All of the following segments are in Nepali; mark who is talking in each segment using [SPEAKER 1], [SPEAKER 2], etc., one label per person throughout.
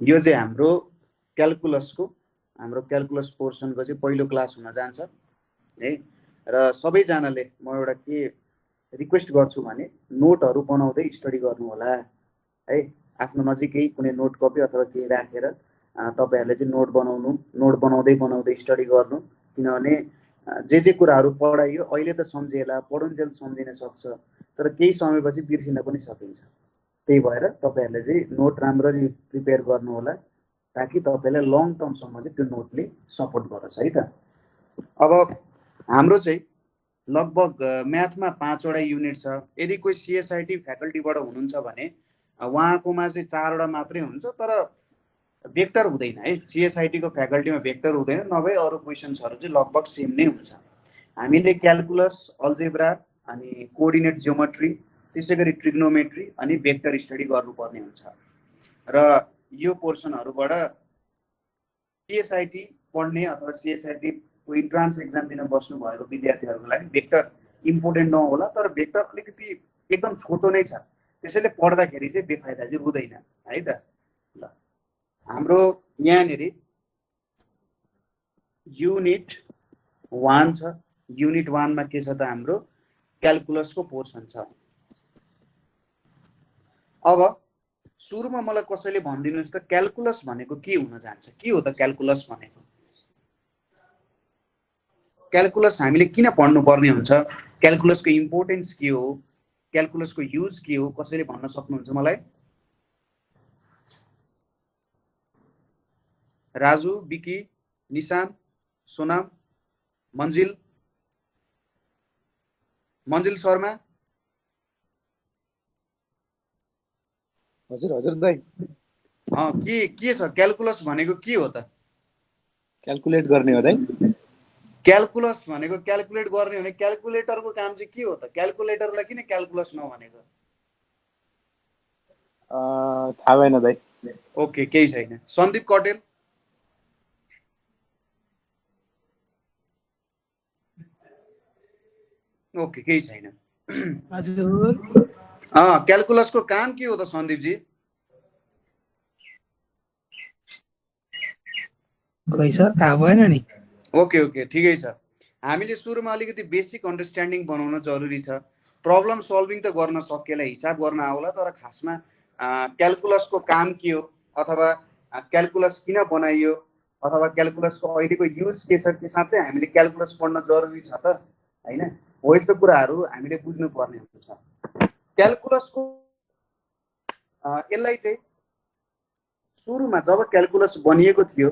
[SPEAKER 1] यो चाहिँ हाम्रो क्याल्कुलस पोर्सनको चाहिँ पहिलो क्लास हुन जान्छ है। र सबैजनाले म एउटा के रिक्वेस्ट गर्छु भने नोटहरू बनाउँदै स्टडी गर्नु होला है। आफ्नो नजिकै कुनै नोट कपी अथवा केही राखेर तपाईहरुले चाहिँ नोट बनाउँदै स्टडी गर्नु। किनभने जे कुराहरू पढाइयो अहिले त सम्झिएला, पढुन्जेल सम्झिन सक्छ, तर केही समयपछि बिर्सिन पनि सकिन्छ। त्यही भएर तपाईहरुले चाहिँ नोट राम्ररी प्रिपेयर गर्नु होला ताकि तपाईलाई लङ टर्मसम्म चाहिँ त्यो नोटले सपोर्ट गरोस् है त। अब हाम्रो चाहिँ लगभग म्याथमा 5 वटा युनिट छ। यदि कोही सीएसआईटी फ्याकल्टीबाट हुनुहुन्छ भने उहाँकोमा चाहिँ 4 वटा मात्रै हुन्छ, तर भेक्टर हुँदैन है। सीएसआईटी को फ्याकल्टीमा भेक्टर हुँदैन, नभए अरु क्वेशन्सहरु चाहिँ लगभग सेम नै हुन्छ। हामीले क्याल्कुलस, अल्जेब्रा अनि कोअर्डिनेट जियोमेट्री, त्यसैगरी ट्रिग्नोमेट्री अनि भेक्टर स्टडी गर्नुपर्ने हुन्छ। र यो पोर्सनहरुबाट सीएसआईटी पढ्ने अथवा सीएसआईटी को इन्ट्रान्स एक्जाम दिन बस्नु भएको विद्यार्थीहरुको लागि भेक्टर इम्पोर्टेन्ट नहोला, तर भेक्टर अलिकति एकदम छोटो नै छ, त्यसैले पढ्दाखेरि चाहिँ बेफाइदा चाहिँ हुँदैन है त। ल हाम्रो यहाँनेरि युनिट 1 छ। युनिट 1 मा के छ त हाम्रो क्याल्कुलसको पोर्सन छ। अब सुरुमा मलाई कसैले भनिदिनुस् त क्याल्कुलस भनेको के हुन जान्छ? के हो त क्याल्कुलस भनेको? क्याल्कुलस हामीले किन पढ्नु पर्ने हुन्छ? क्याल्कुलसको इम्पोर्टेन्स के हो? क्याल्कुलसको युज के हो? कसैले भन्न सक्नुहुन्छ मलाई? राजु, बिकी, निशान, सोनाम, मन्जिल शर्मा।
[SPEAKER 2] हजुर दाइ।
[SPEAKER 1] के छ क्याल्कुलस भनेको? के हो त?
[SPEAKER 2] क्याल्कुलेट गर्ने हो दाइ।
[SPEAKER 1] क्याल्कुलस भनेको क्याल्कुलेट गर्ने हो भने क्याल्कुलेटरको काम चाहिँ के हो त? क्याल्कुलेटरलाई किन क्याल्कुलस नभनेको?
[SPEAKER 2] थाहा भएन दाइ।
[SPEAKER 1] ओके, केही छैन। सन्दीप कटेल। ओके, केही छैन।
[SPEAKER 3] हजुर।
[SPEAKER 1] क्याल्कुलसको काम के हो त सन्दीप जी?
[SPEAKER 3] खै सर, थाहा भएन नि।
[SPEAKER 1] ओके, ठिकै छ। हामीले सुरुमा अलिकति बेसिक अन्डरस्ट्यान्डिङ बनाउन जरुरी छ। प्रब्लम सल्भिङ त गर्न सकिएला, हिसाब गर्न आउला, तर खासमा क्याल्कुलसको काम के हो अथवा क्याल्कुलस किन बनाइयो अथवा क्याल्कुलसको अहिलेको युज के छ, त्यसमा चाहिँ हामीले क्याल्कुलस पढ्न जरुरी छ त हैन? हो यस्तो कुराहरू हामीले बुझ्नु पर्ने हुन्छ। क्याल्कुलसको यसलाई चाहिँ सुरुमा जब क्याल्कुलस बनिएको थियो,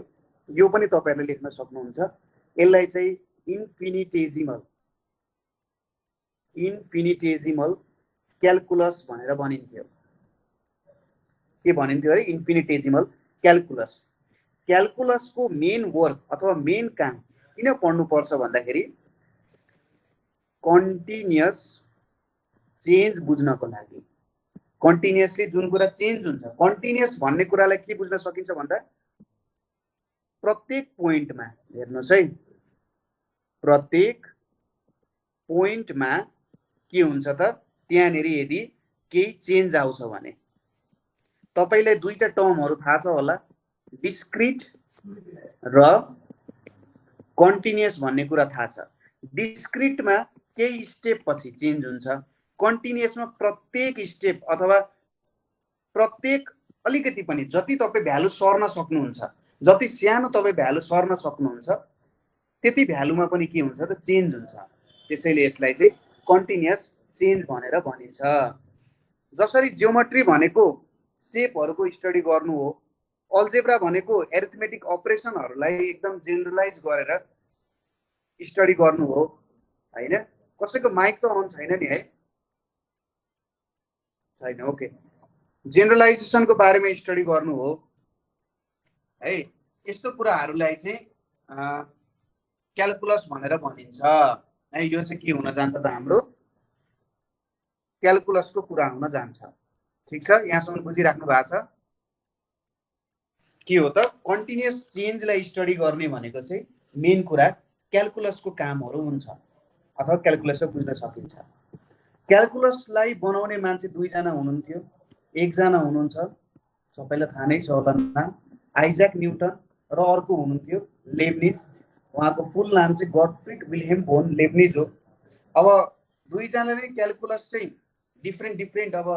[SPEAKER 1] यो पनि तपाईहरुले लेख्न सक्नुहुन्छ, यसलाई चाहिँ इन्फिनिटेजिमल क्याल्कुलस भनेर भनिन्थ्यो। के भनिन्थ्यो अरे? इन्फिनिटेजिमल क्याल्कुलस। क्याल्कुलसको मेन वर्क अथवा मेन काम किन पढ्नु पर्छ भन्दाखेरि कन्टिन्युअस चेन्ज बुझ्नको लागि। कन्टिन्युअसली जुन कुरा चेन्ज हुन्छ, कन्टिन्युअस भन्ने कुरालाई के बुझ्न सकिन्छ भन्दा प्रत्येक पोइन्टमा हेर्नुस् है, प्रत्येक पोइन्टमा के हुन्छ त त्यहाँनेरि यदि केही चेन्ज आउँछ भने तपाईलाई दुईटा टर्महरु थाहा छ होला, डिस्क्रिट र कन्टिन्युअस भन्ने कुरा थाहा छ। डिस्क्रिटमा केही स्टेप पछि चेन्ज हुन्छ, कन्टिन्युअसमा प्रत्येक स्टेप अथवा प्रत्येक अलिकति पनि जति तपाई भ्यालु सर्न सक्नुहुन्छ, जति सानो तपाई भ्यालु सर्न सक्नुहुन्छ, त्यति भ्यालुमा पनि के हुन्छ त चेन्ज हुन्छ। त्यसैले यसलाई चाहिँ कन्टिन्युअस चेन्ज भनेर भनिन्छ। जसरी जियोमेट्री भनेको शेपहरुको स्टडी गर्नु हो, अल्जेब्रा भनेको एरिथमेटिक अपरेसनहरुलाई एकदम जेनरलाइज गरेर स्टडी गर्नु हो हैन? कसैको माइक त अन छैन नि है? छैन, ओके। जेनरलाइजेसनको बारेमा स्टडी गर्नु हो है, यस्तो कुराहरुलाई चाहिँ क्याल्कुलस भनेर भनिन्छ है। यो चाहिँ के हुन जान्छ त हाम्रो क्याल्कुलसको कुरा हुन जान्छ। ठीक छ, यहाँसम्म बुझिराख्नु भएको छ? के हो त कन्टिन्युअस चेन्जलाई स्टडी गर्ने भनेको चाहिँ मेन कुरा क्याल्कुलसको कामहरु हुन्छ अथवा क्याल्कुलसले बुझ्न सकिन्छ। क्याल्कुलसलाई बनाउने मान्छे दुईजना हुनुहुन्थ्यो, एकजना हुनुहुन्छ सबैलाई थाहा नै छ होला नाम आइज्याक न्युटन र अर्को हुनुहुन्थ्यो लेब्निज। उहाँको फुल नाम चाहिँ गटफ्रिड विल्हेम फोन लेब्निज हो। अब दुईजनाले क्यालकुलस चाहिँ डिफ्रेन्ट अब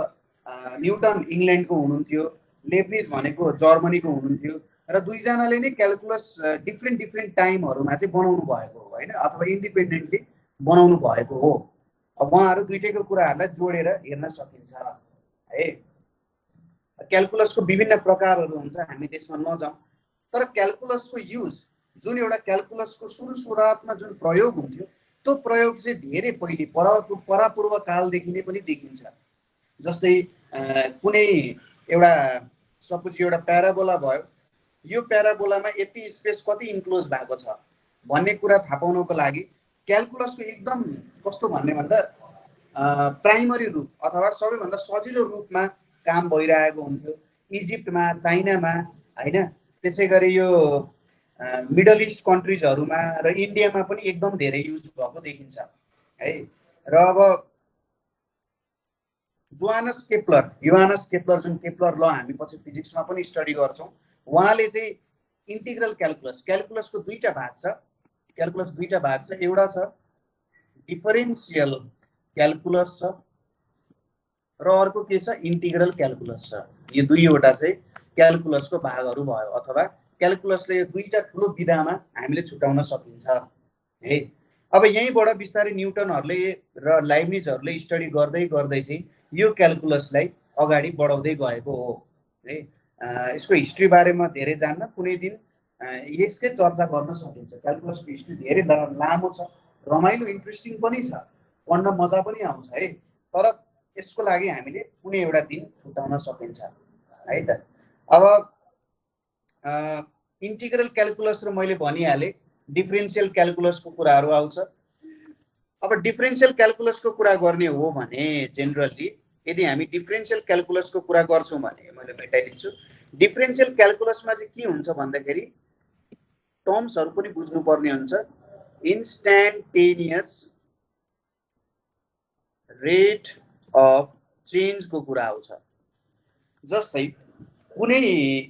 [SPEAKER 1] न्युटन इङ्ल्यान्डको हुनुहुन्थ्यो, लेब्निज भनेको जर्मनीको हुनुहुन्थ्यो र दुईजनाले नै क्यालकुलस डिफ्रेन्ट टाइमहरूमा चाहिँ बनाउनु भएको हो होइन, अथवा इन्डिपेन्डेन्टली बनाउनु भएको हो। अब उहाँहरू दुइटैको कुराहरूलाई जोडेर हेर्न सकिन्छ है। क्यालकुलसको विभिन्न प्रकारहरू हुन्छ, हामी त्यसमा नजाउँ, तर क्यालकुलसको युज जुन एउटा क्यालकुलसको सुरुवातमा जुन प्रयोग हुन्थ्यो त्यो प्रयोग चाहिँ धेरै पहिले परापूर्व कालदेखि नै पनि देखिन्छ। जस्तै कुनै एउटा सपोज एउटा प्याराबोला भयो, यो प्याराबोलामा यति स्पेस कति इन्क्लोज भएको छ भन्ने कुरा थाहा पाउनको लागि क्यालकुलसको एकदम कस्तो भन्ने भन्दा प्राइमरी रूप अथवा सबैभन्दा सजिलो रूपमा काम भइरहेको हुन्थ्यो इजिप्टमा, चाइनामा होइन। त्यसै गरी यो मिडल इस्ट कन्ट्रिजहरूमा र इन्डियामा पनि एकदम धेरै युज भएको देखिन्छ है। र अब जोहानस केप्लर जुन केप्लर ल हामी पछि फिजिक्समा पनि स्टडी गर्छौँ, उहाँले चाहिँ इन्टिग्रल क्यालकुलसको दुईटा भाग छ। एउटा छ डिफरेन्सियल क्यालकुलस छ र अर्को के छ इन्टिग्रल क्यालकुलस छ। यो दुईवटा चाहिँ क्यालकुलसको भागहरू भयो, अथवा क्यालकुलसले यो दुईटा ठुलो विधामा हामीले छुटाउन सकिन्छ है। अब यहीँबाट बिस्तारै न्युटनहरूले र लाइब्निजहरूले स्टडी गर्दै चाहिँ यो क्यालकुलसलाई अगाडि बढाउँदै गएको हो है। यसको हिस्ट्री बारेमा धेरै जान्न, कुनै दिन यसकै चर्चा गर्न सकिन्छ। क्यालकुलसको हिस्ट्री धेरै लामो छ, रमाइलो इन्ट्रेस्टिङ पनि छ, पढ्न मजा पनि आउँछ है। तर यसको लागि हामीले कुनै एउटा दिन छुटाउन सकिन्छ है त। अब इन्टिग्रल क्यालकुलस र मैले भनिहालेँ डिफरेन्सियल क्यालकुलसको कुराहरू आउँछ। अब डिफरेन्सियल क्यालकुलसको कुरा गर्ने हो भने जेनरली यदि हामी डिफरेन्सियल क्यालकुलसको कुरा गर्छौँ भने मैले मेटाइदिन्छु। डिफरेन्सियल क्यालकुलसमा चाहिँ के हुन्छ भन्दाखेरि टर्म्सहरू पनि बुझ्नुपर्ने हुन्छ। इन्स्ट्यान्टेनियस रेट अफ चेन्जको कुरा आउँछ। जस्तै कुनै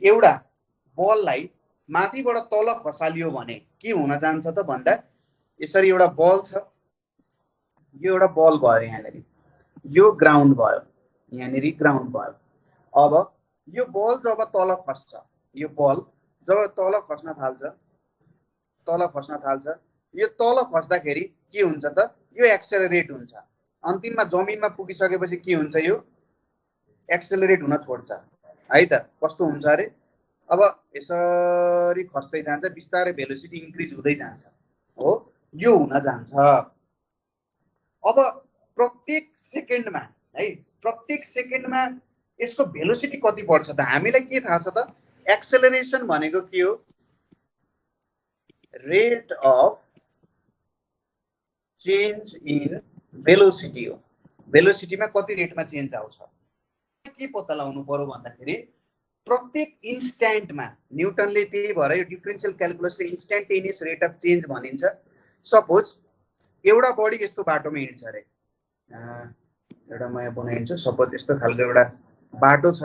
[SPEAKER 1] एउटा बललाई माथिबाट तल खसालियो भने के हुन जान्छ त भन्दा यसरी एउटा बल छ, यो एउटा बल भयो, यहाँनिर यो ग्राउन्ड भयो, यहाँनिर ग्राउन्ड भयो। अब यो बल जब तल खस्छ, यो बल जब तल खस्न थाल्छ, यो तल खस्दाखेरि के हुन्छ त यो एक्सेलरेट हुन्छ। अन्तिममा जमिनमा पुगिसकेपछि के हुन्छ, यो एक्सेलरेट हुन छोड्छ है त। कस्तो हुन्छ अरे, अब यसरी खस्दै जान्छ, बिस्तारै भेलोसिटी इन्क्रिज हुँदै जान्छ हो, यो हुन जान्छ। अब प्रत्येक सेकेन्डमा यसको भेलोसिटी कति बढ्छ त हामीलाई के थाहा छ त? एक्सेलरेसन भनेको के हो? Rate of change in velocity हो। भेलोसिटीमा कति रेटमा चेन्ज आउँछ के पत्ता लगाउनु पर्यो भन्दाखेरि प्रत्येक इन्स्ट्यान्टमा न्युटनले, त्यही भएर यो differential क्यालकुलसले instantaneous rate of change भनिन्छ। सपोज एउटा बडी यस्तो बाटोमा हिँड्छ अरे, एउटा म यहाँ बनाइदिन्छु। सपोज यस्तो खालको एउटा बाटो छ,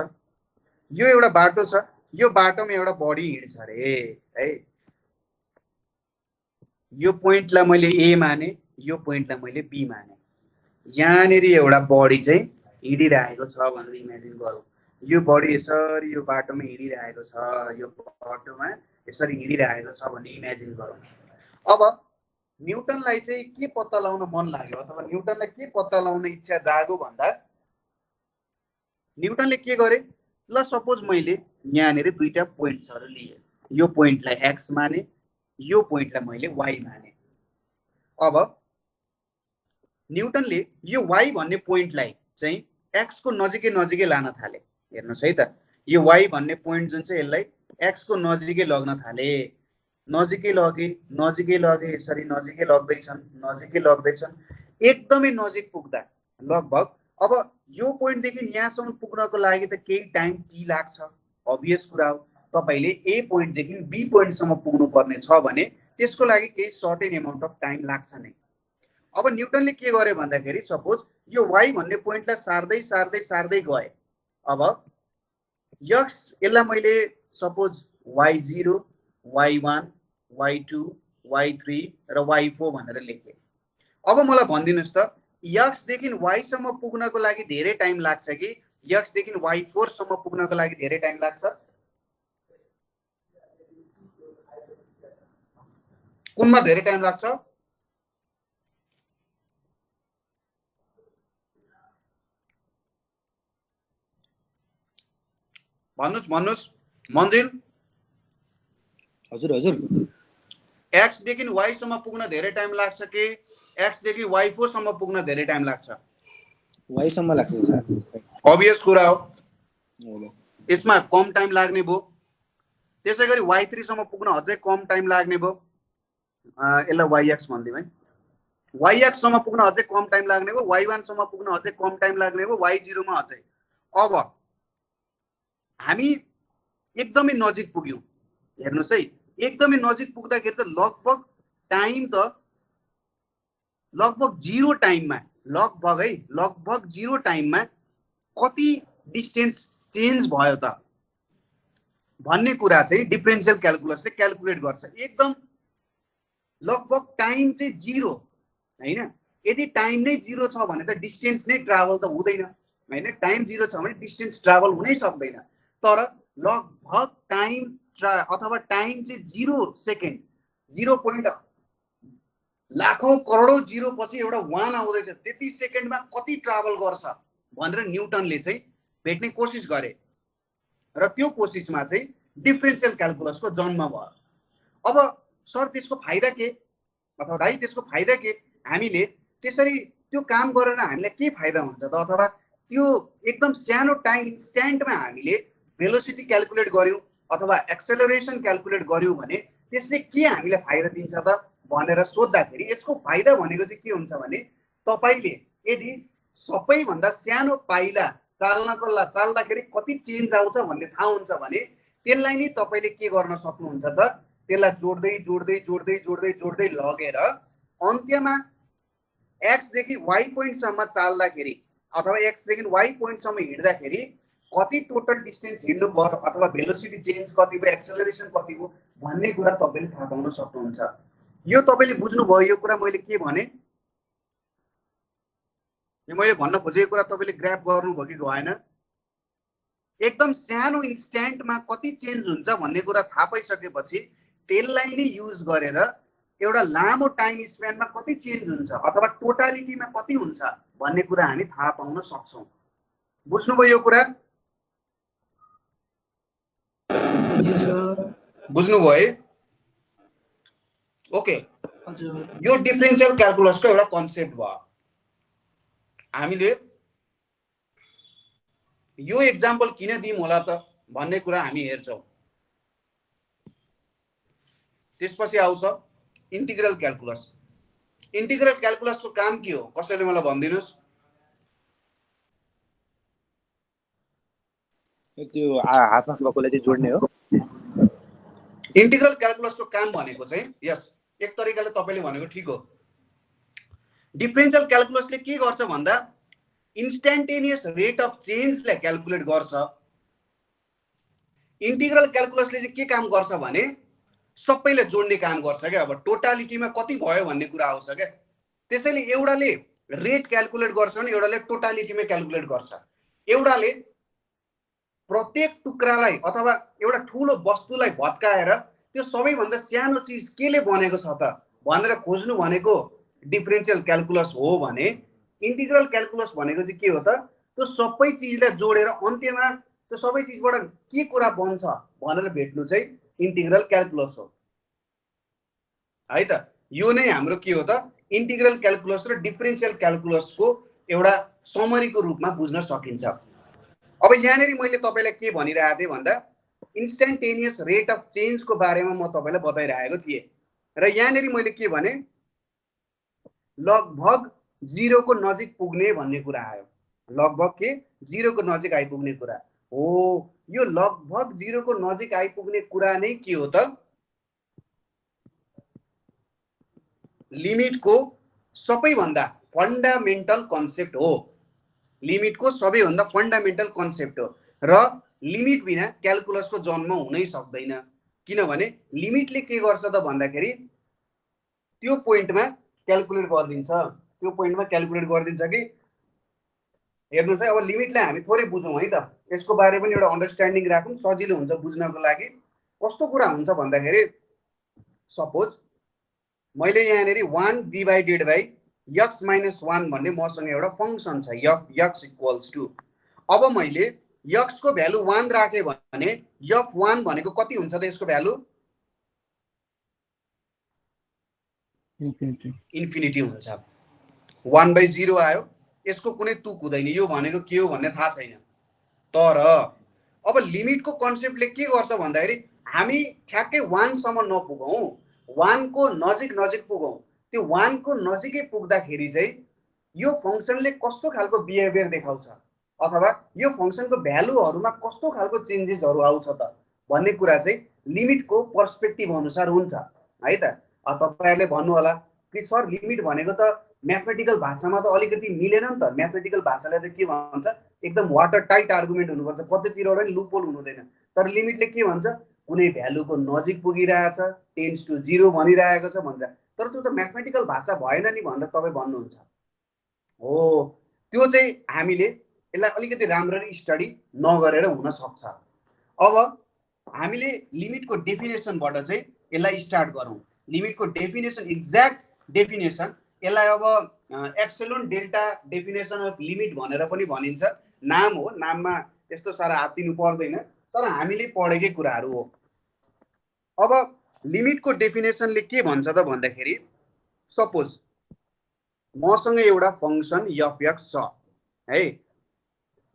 [SPEAKER 1] यो एउटा बाटो छ, यो बाटोमा एउटा बडी हिँड्छ अरे है। यो पोइन्टलाई मैले ए माने, यो पोइन्टलाई मैले बी माने। यहाँनिर एउटा बडी चाहिँ हिँडिरहेको छ भनेर इमेजिन गरौँ। यो बडी यसरी यो बाटोमा हिँडिरहेको छ, यो बाटोमा यसरी हिँडिरहेको छ भन्ने इमेजिन गरौँ। अब न्युटनलाई चाहिँ के पत्ता लगाउन मन लाग्यो अथवा न्युटनलाई के पत्ता लगाउन इच्छा जाग्यो भन्दा न्युटनले के गरे, ल सपोज मैले यहाँनिर दुईटा पोइन्ट्सहरू लिए, यो पोइन्टलाई एक्स माने, यो पोइन्टलाई मैले वाई माने। अब न्युटनले यो वाई भन्ने पोइन्टलाई चाहिँ एक्स को नजिकै लान थाले। हेर्नुहोस् है त, यो वाई भन्ने पोइन्ट जुन चाहिँ यसलाई एक्स को नजिकै लग्न थाले, नजिकै लगे यसरी नजिकै लग्दैछन्, एकदमै नजिक पुग्दा लगभग अब यो पोइन्टदेखि यहाँसम्म पुग्नको लागि त केही टाइम टी लाग्छ, अभियस कुरा हो। तपाईले ए पोइन्टदेखि बी पोइन्टसम्म पुग्नु पर्ने छ भने त्यसको लागि केही सर्टेन एमाउन्ट अफ टाइम लाग्छ नै। अब न्युटनले के गरे भन्दाखेरि सपोज यो वाई भन्ने पोइन्टलाई सार्दै गए। अब यक्स यसलाई मैले suppose y0 y1 y2 y3 र y4 भनेर लेखेँ। अब मलाई भनिदिनुस् त यक्स देखि y सम्म पुग्नको लागि धेरै टाइम लाग्छ कि यक्स देखि y4 सम्म पुग्नको लागि धेरै टाइम लाग्छ? कुनमा धेरै टाइम लाग्छ? भन्नुस् मन्दिर।
[SPEAKER 2] हजुर हजुर
[SPEAKER 1] एक्स देखि y सम्म पुग्न धेरै टाइम लाग्छ कि एक्स देखि y4 सम्म पुग्न धेरै टाइम लाग्छ?
[SPEAKER 2] y सम्म लाग्छ सर।
[SPEAKER 1] अभियस कुरा हो,
[SPEAKER 2] हजुर
[SPEAKER 1] यसमा कम टाइम लाग्ने भयो। त्यसैगरी y3 सम्म पुग्न अझै कम टाइम लाग्ने भयो। यसलाई yx भन्दियौँ है। yx सम्म पुग्न अझै कम टाइम लाग्ने भयो, y1 सम्म पुग्न अझै कम टाइम लाग्ने भयो, y0 मा अझै। अब हामी एकदमै नजिक पुग्यौं। हेर्नुस् है, एकदमै नजिक पुग्दाखेरि त लगभग टाइम त लगभग 0 टाइममा लगभग 0 टाइममा कति डिस्टेन्स चेन्ज भयो त भन्ने कुरा चाहिँ डिफरेन्शियल क्याल्कुलसले क्याल्कुलेट गर्छ। एकदम लगभग टाइम चाहिँ 0 हैन। यदि टाइम नै 0 छ भने त डिस्टेन्स नै ट्राभल त हुँदैन हैन। टाइम 0 छ भने डिस्टेन्स ट्राभल हुनै सक्दैन। तर लगभग टाइम अथवा टाइम चाहिँ 0 सेकेन्ड 0 पोइन्ट लाखौं करोडौं 0 पछि एउटा 1 आउँदैछ, त्यति सेकेन्डमा कति ट्राभल गर्छ भनेर न्युटनले चाहिँ भेट्ने कोसिस गरे र त्यो कोसिसमा चाहिँ डिफरेन्शियल क्याल्कुलसको जन्म भयो। अब सर त्यसको फाइदा के अथवा दाइ त्यसको फाइदा के? हामीले त्यसरी त्यो काम गरेर हामीलाई के फाइदा हुन्छ त? अथवा त्यो एकदम सानो टाइम इन्स्ट्यान्टमा हामीले भेलोसिटी क्याल्कुलेट गर्यौं अथवा एक्सेलरेसन क्याल्कुलेट गर्यौं भने त्यसले के हामीलाई फाइदा दिन्छ त भनेर सोध्दाखेरि यसको फाइदा भनेको चाहिँ के हुन्छ भने तपाईले यदि सबैभन्दा सानो पाइला चाल्दाखेरि कति चेन्ज आउँछ भन्ने थाहा हुन्छ भने त्यसलाई नै तपाईले के गर्न सक्नुहुन्छ त? त्यसलाई जोड्दै जोड्दै जोड्दै जोड्दै जोड्दै लगेर अन्त्यमा x देखि y पोइन्ट सम्म चाल्दाखेरि अथवा x देखि y पोइन्ट सम्म हिँड्दाखेरि कति टोटल डिस्टेन्स हिँड्नु पर्यो अथवा भेलोसिटी चेन्ज कति भयो, एक्सेलरेसन कति भयो भन्ने कुरा तपाईले थाहा पाउन सक्नुहुन्छ। यो तपाईले बुझ्नुभयो? यो कुरा मैले के भने, यो मैले भन्न खोजेको कुरा तपाईले ग्राफ गर्नुभयो कि भएन? एकदम सानो इन्स्ट्यान्टमा कति चेन्ज हुन्छ भन्ने कुरा थाहा पाइसकेपछि त्यसलाई नै युज गरेर एउटा लामो टाइम स्प्यानमा कति चेन्ज हुन्छ अथवा टोटालिटीमा कति हुन्छ भन्ने कुरा हामी थाहा पाउन सक्छौं। बुझ्नुभयो यो कुरा? बुझ्नुभयो है? ओके, यो डिफरेन्शियल क्याल्कुलसको एउटा कन्सेप्ट भयो। हामीले यो एक्जाम्पल किन दियौं होला त भन्ने कुरा हामी हेर्छौं। त्यसपछि आउँछ इन्टिग्रल क्याल्कुलस। इन्टिग्रल क्याल्कुलसको काम के हो? कसैले मलाई भनिदिनुस्?
[SPEAKER 2] त्यो हातमा भएकोलाई चाहिँ जोड्ने हो।
[SPEAKER 1] इन्टिग्रल क्याल्कुलसको काम भनेको चाहिँ यस एक तरिकाले तपाईले भनेको ठिक हो। डिफरेन्शियल क्याल्कुलसले के गर्छ भन्दा इन्स्ट्यान्टेनियस रेट अफ चेन्जलाई क्याल्कुलेट गर्छ। इन्टिग्रल क्याल्कुलसले चाहिँ के काम गर्छ भने सबैले जोड्ने काम गर्छ क्या। अब टोटालिटीमा कति भयो भन्ने कुरा आउँछ क्या। त्यसैले एउटाले रेट क्याल्कुलेट गर्छ भने एउटाले टोटालिटीमा क्याल्कुलेट गर्छ। एउटाले प्रत्येक टुक्रालाई अथवा एउटा ठूलो वस्तुलाई भत्काएर त्यो सबैभन्दा सानो चीज केले बनेको छ त भनेर खोज्नु भनेको डिफरेन्शियल क्याल्कुलस हो भने इन्टिग्रल क्याल्कुलस भनेको चाहिँ के हो त? त्यो सबै चीजलाई जोडेर अन्त्यमा त्यो सबै चीजबाट के कुरा बन्छ भनेर भेट्नु चाहिँ इन्टिग्रल क्याल्कुलस हो है त। यो नै हाम्रो के हो त? इन्टिग्रल क्याल्कुलस र डिफरेन्शियल क्याल्कुलसको एउटा समरीको रूपमा बुझ्न सकिन्छ। अब यहाँनेरि मैले तपाईलाई के भनिरहेको थिएँ भन्दा इन्स्ट्यान्टेनियस रेट अफ चेन्जको बारेमा म तपाईलाई बताइरहेको थिएँ र यहाँनेरि मैले के भने लगभग 0 को नजिक पुग्ने भन्ने कुरा आयो। लगभग के 0 को नजिक आइपुग्ने कुरा हो। यो लगभग 0 को नजिक आइपुग्ने कुरा नै के हो त? लिमिटको सबैभन्दा फन्डामेन्टल कन्सेप्ट हो। लिमिटको सबैभन्दा फन्डामेन्टल कन्सेप्ट हो र लिमिट बिना क्यालकुलसको जन्म हुनै सक्दैन। किनभने लिमिटले के गर्छ त भन्दाखेरि त्यो पोइन्टमा क्यालकुलेट गरिदिन्छ, त्यो पोइन्टमा क्यालकुलेट गरिदिन्छ कि हेर्नुहोस् है, अब लिमिटलाई हामी थोरै बुझौँ है त, यसको बारे पनि एउटा अन्डरस्ट्यान्डिङ राखौँ, सजिलो हुन्छ बुझ्नको लागि। कस्तो कुरा हुन्छ भन्दाखेरि सपोज मैले यहाँनिर 1 डिभाइडेड बाई यक्स माइनस 1 भन्ने मसँग एउटा फङ्सन छ यफ यक्स इक्वल्स टू। अब मैले यक्सको भ्यालु 1 राखेँ भने यफ 1 भनेको कति हुन्छ त यसको भ्यालु? इन्फिनिटी हुन्छ। 1/0 आयो, यसको कुनै तुक हुँदैन, यो भनेको के हो भन्ने थाहा छैन। तर अब लिमिटको कन्सेप्टले के गर्छ भन्दाखेरि हामी ठ्याक्कै 1 सम्म नपुगौँ, 1 को नजिक नजिक पुगौँ। त्यो 1 को नजिकै पुग्दाखेरि चाहिँ यो फङ्सनले कस्तो खालको बिहेभियर देखाउँछ अथवा यो फङ्सनको भ्यालुहरूमा कस्तो खालको चेन्जेसहरू आउँछ त भन्ने कुरा चाहिँ लिमिटको पर्सपेक्टिभ अनुसार हुन्छ है त। तपाईहरुले भन्नु होला कि सर लिमिट भनेको त म्याथमेटिकल भाषामा त अलिकति मिलेन नि त, म्याथमेटिकल भाषाले त के भन्छ एकदम वाटर टाइट आर्गुमेन्ट हुनुपर्छ, कतैतिरबाट नि लुपहोल हुनु हुँदैन। तर लिमिटले के भन्छ कुनै भ्यालुको नजिक पुगिरहेछ, टेन्स टु 0 भनिरहेको छ भन्छ। तर त्यो त म्याथमेटिकल भाषा भएन नि भनेर तपाईँ भन्नुहुन्छ हो। त्यो चाहिँ हामीले यसलाई अलिकति राम्ररी स्टडी नगरेर हुन सक्छ। अब हामीले लिमिटको डेफिनेसनबाट चाहिँ यसलाई स्टार्ट गरौँ। लिमिटको डेफिनेसन, एक्ज्याक्ट डेफिनेसन, यसलाई अब epsilon delta definition of limit भनेर पनि भनिन्छ। नाम हो, नाममा त्यस्तो साह्रो हात दिनु पर्दैन, तर हामीले पढेकै कुराहरू हो। अब लिमिटको डेफिनेसनले के भन्छ त भन्दाखेरि सपोज मसँग एउटा फङ्सन एफ(x) छ है,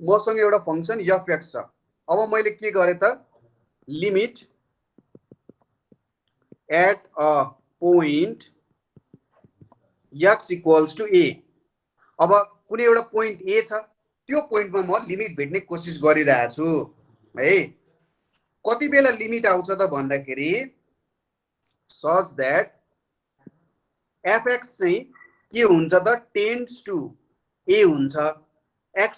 [SPEAKER 1] मसँग एउटा फङ्सन एफ(x) छ। अब मैले के गरेँ त limit at a point x equals to a। अब कुनै एउटा पोइन्ट a छ, त्यो पोइन्टमा म लिमिट भेट्ने कोसिस गरिरहेको छु है। कति बेला लिमिट आउँछ त भन्दाखेरि सच दैट fx चाहिँ के हुन्छ त टेन्ड्स टु a हुन्छ, x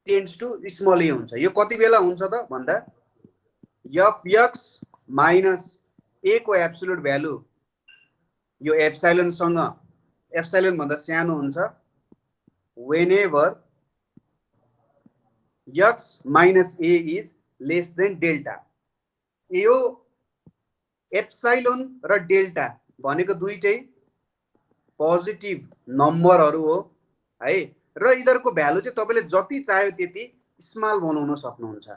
[SPEAKER 1] tends to small a हुन्छ। यो कति बेला हुन्छ त भन्दा fx माइनस a को एब्सोल्युट भ्यालु यो एप्सिलोन सँग एप्सिलोन भन्दा सानो हुन्छ whenever x minus a is less than delta. यो एप्सिलोन र डेल्टा भनेको दुईटै पोजिटिभ नम्बरहरू हो है, र यिनीहरूको भ्यालु चाहिँ तपाईले जति चाह्यो त्यति स्मल बनाउन सक्नुहुन्छ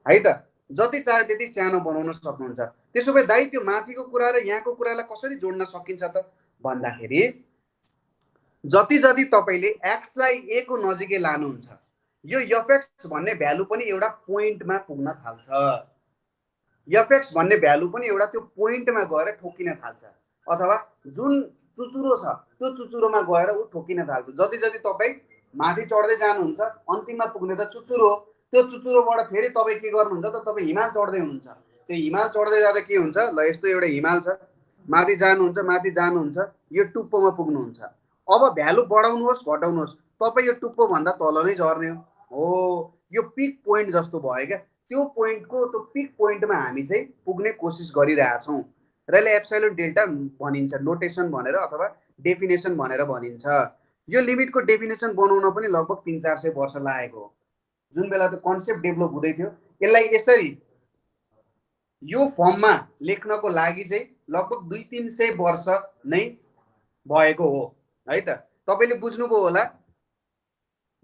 [SPEAKER 1] है त, जति चाह्यो त्यति सानो बनाउन सक्नुहुन्छ। त्यसो भए दाइ त्यो माथिको कुरा र यहाँको कुरालाई कसरी जोड्न सकिन्छ त भन्दाखेरि जति जति तपाईले x लाई a को नजिकै लानुहुन्छ यो fx भन्ने भ्यालु पनि एउटा पोइन्टमा पुग्न थाल्छ, fx भन्ने भ्यालु पनि एउटा त्यो पोइन्टमा गएर ठोकिन थाल्छ, अथवा जुन चुचुरो छ त्यो चुचुरोमा गएर उ ठोकिन थाल्छ। जति जति तपाईँ माथि चढ्दै जानुहुन्छ अन्तिममा पुग्ने त चुचुरो, त्यो चुचुरोबाट फेरि तपाईँ के गर्नुहुन्छ त तपाईँ हिमाल चढ्दै हुनुहुन्छ। त्यो हिमाल चढ्दै जाँदा के हुन्छ, ल यस्तो एउटा हिमाल छ, माथि जानुहुन्छ माथि जानुहुन्छ यो टुप्पोमा पुग्नुहुन्छ। अब भ्यालु बढाउनुहोस् घटाउनुहोस् तपाईँ यो टुप्पो भन्दा तल नै झर्ने हो। यो पिक पोइन्ट जस्तो भयो क्या, त्यो पोइन्टको त्यो पिक पोइन्टमा हामी चाहिँ पुग्ने कोसिस गरिरहेछौँ र यसले एप्सिलोन डेल्टा भनिन्छ, नोटेसन भनेर अथवा डेफिनेसन भनेर भनिन्छ। यो लिमिटको डेफिनेसन बनाउन पनि लगभग 300-400 वर्ष लागेको हो। जुन बेला त्यो कन्सेप्ट डेभलप हुँदै थियो यसलाई यसरी यो फर्ममा लेख्नको लागि चाहिँ लगभग 200-300 वर्ष नै भएको हो है त। तपाईले बुझ्नुभयो होला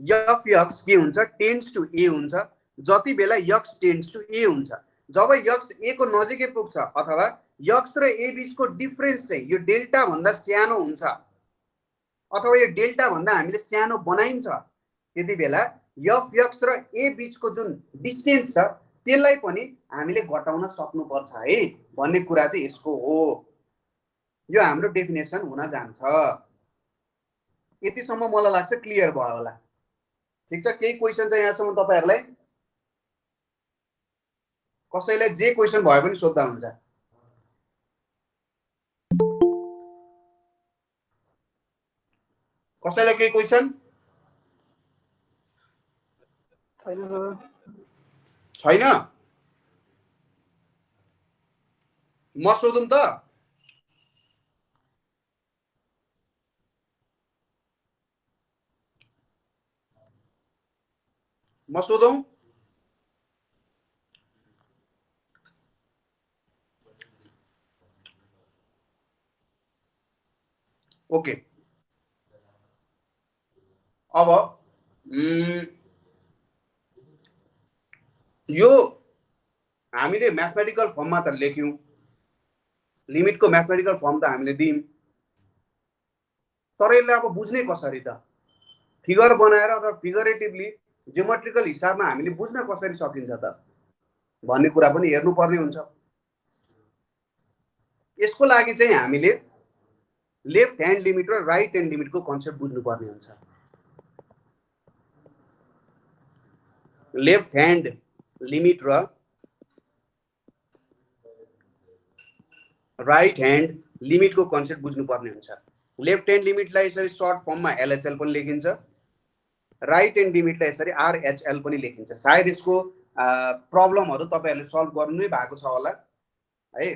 [SPEAKER 1] fx के हुन्छ टेन्ड्स टु a हुन्छ जति बेला x टेन्ड्स टु a हुन्छ। जब x a को नजिकै पुग्छ अथवा x र a बीचको डिफरेन्स चाहिँ यो डेल्टा भन्दा सानो हुन्छ अथवा यो डेल्टा भन्दा हामीले सानो बनाइन्छ, त्यति बेला fx र a बीचको जुन डिस्टेन्स छ त्यसलाई पनि हामीले घटाउन सक्नुपर्छ है भन्ने कुरा चाहिँ यसको हो। यो हाम्रो डेफिनेसन हुन जान्छ। यतिसम्म मलाई लाग्छ क्लियर भयो होला। ठिक छ, केही क्वेसन छ यहाँसम्म तपाईहरुलाई? कसैलाई जे क्वेसन भयो पनि सोध्दा हुन्छ। कसैलाई केही क्वेसन?
[SPEAKER 3] छैन सर।
[SPEAKER 1] छैन? म सोधौँ त? म सोधौँ? ओके, अब यो हामीले म्याथमेटिकल फर्ममा त लेख्यौँ, लिमिटको म्याथमेटिकल फर्म त हामीले दियौँ, तर यसलाई अब बुझ्ने कसरी त? फिगर बनाएर अथवा फिगरेटिभली जियोमेट्रिकल हिसाबमा हामीले बुझ्न कसरी सकिन्छ त भन्ने कुरा पनि हेर्नुपर्ने हुन्छ। यसको लागि चाहिँ हामीले लेफ्ट ह्यान्ड लिमिट र राइट ह्यान्ड लिमिटको कन्सेप्ट बुझ्नुपर्ने हुन्छ। लेफ्ट ह्यान्ड लिमिट र राइट ह्यान्ड लिमिटको कन्सेप्ट बुझ्नुपर्ने हुन्छ। लेफ्ट ह्यान्ड लिमिटलाई यसरी सर्ट फर्ममा एलएचएल पनि लेखिन्छ, राइट ह्यान्ड लिमिटलाई यसरी आरएचएल पनि लेखिन्छ। सायद यसको प्रब्लमहरू तपाईँहरूले सल्भ गर्नु नै भएको छ होला है।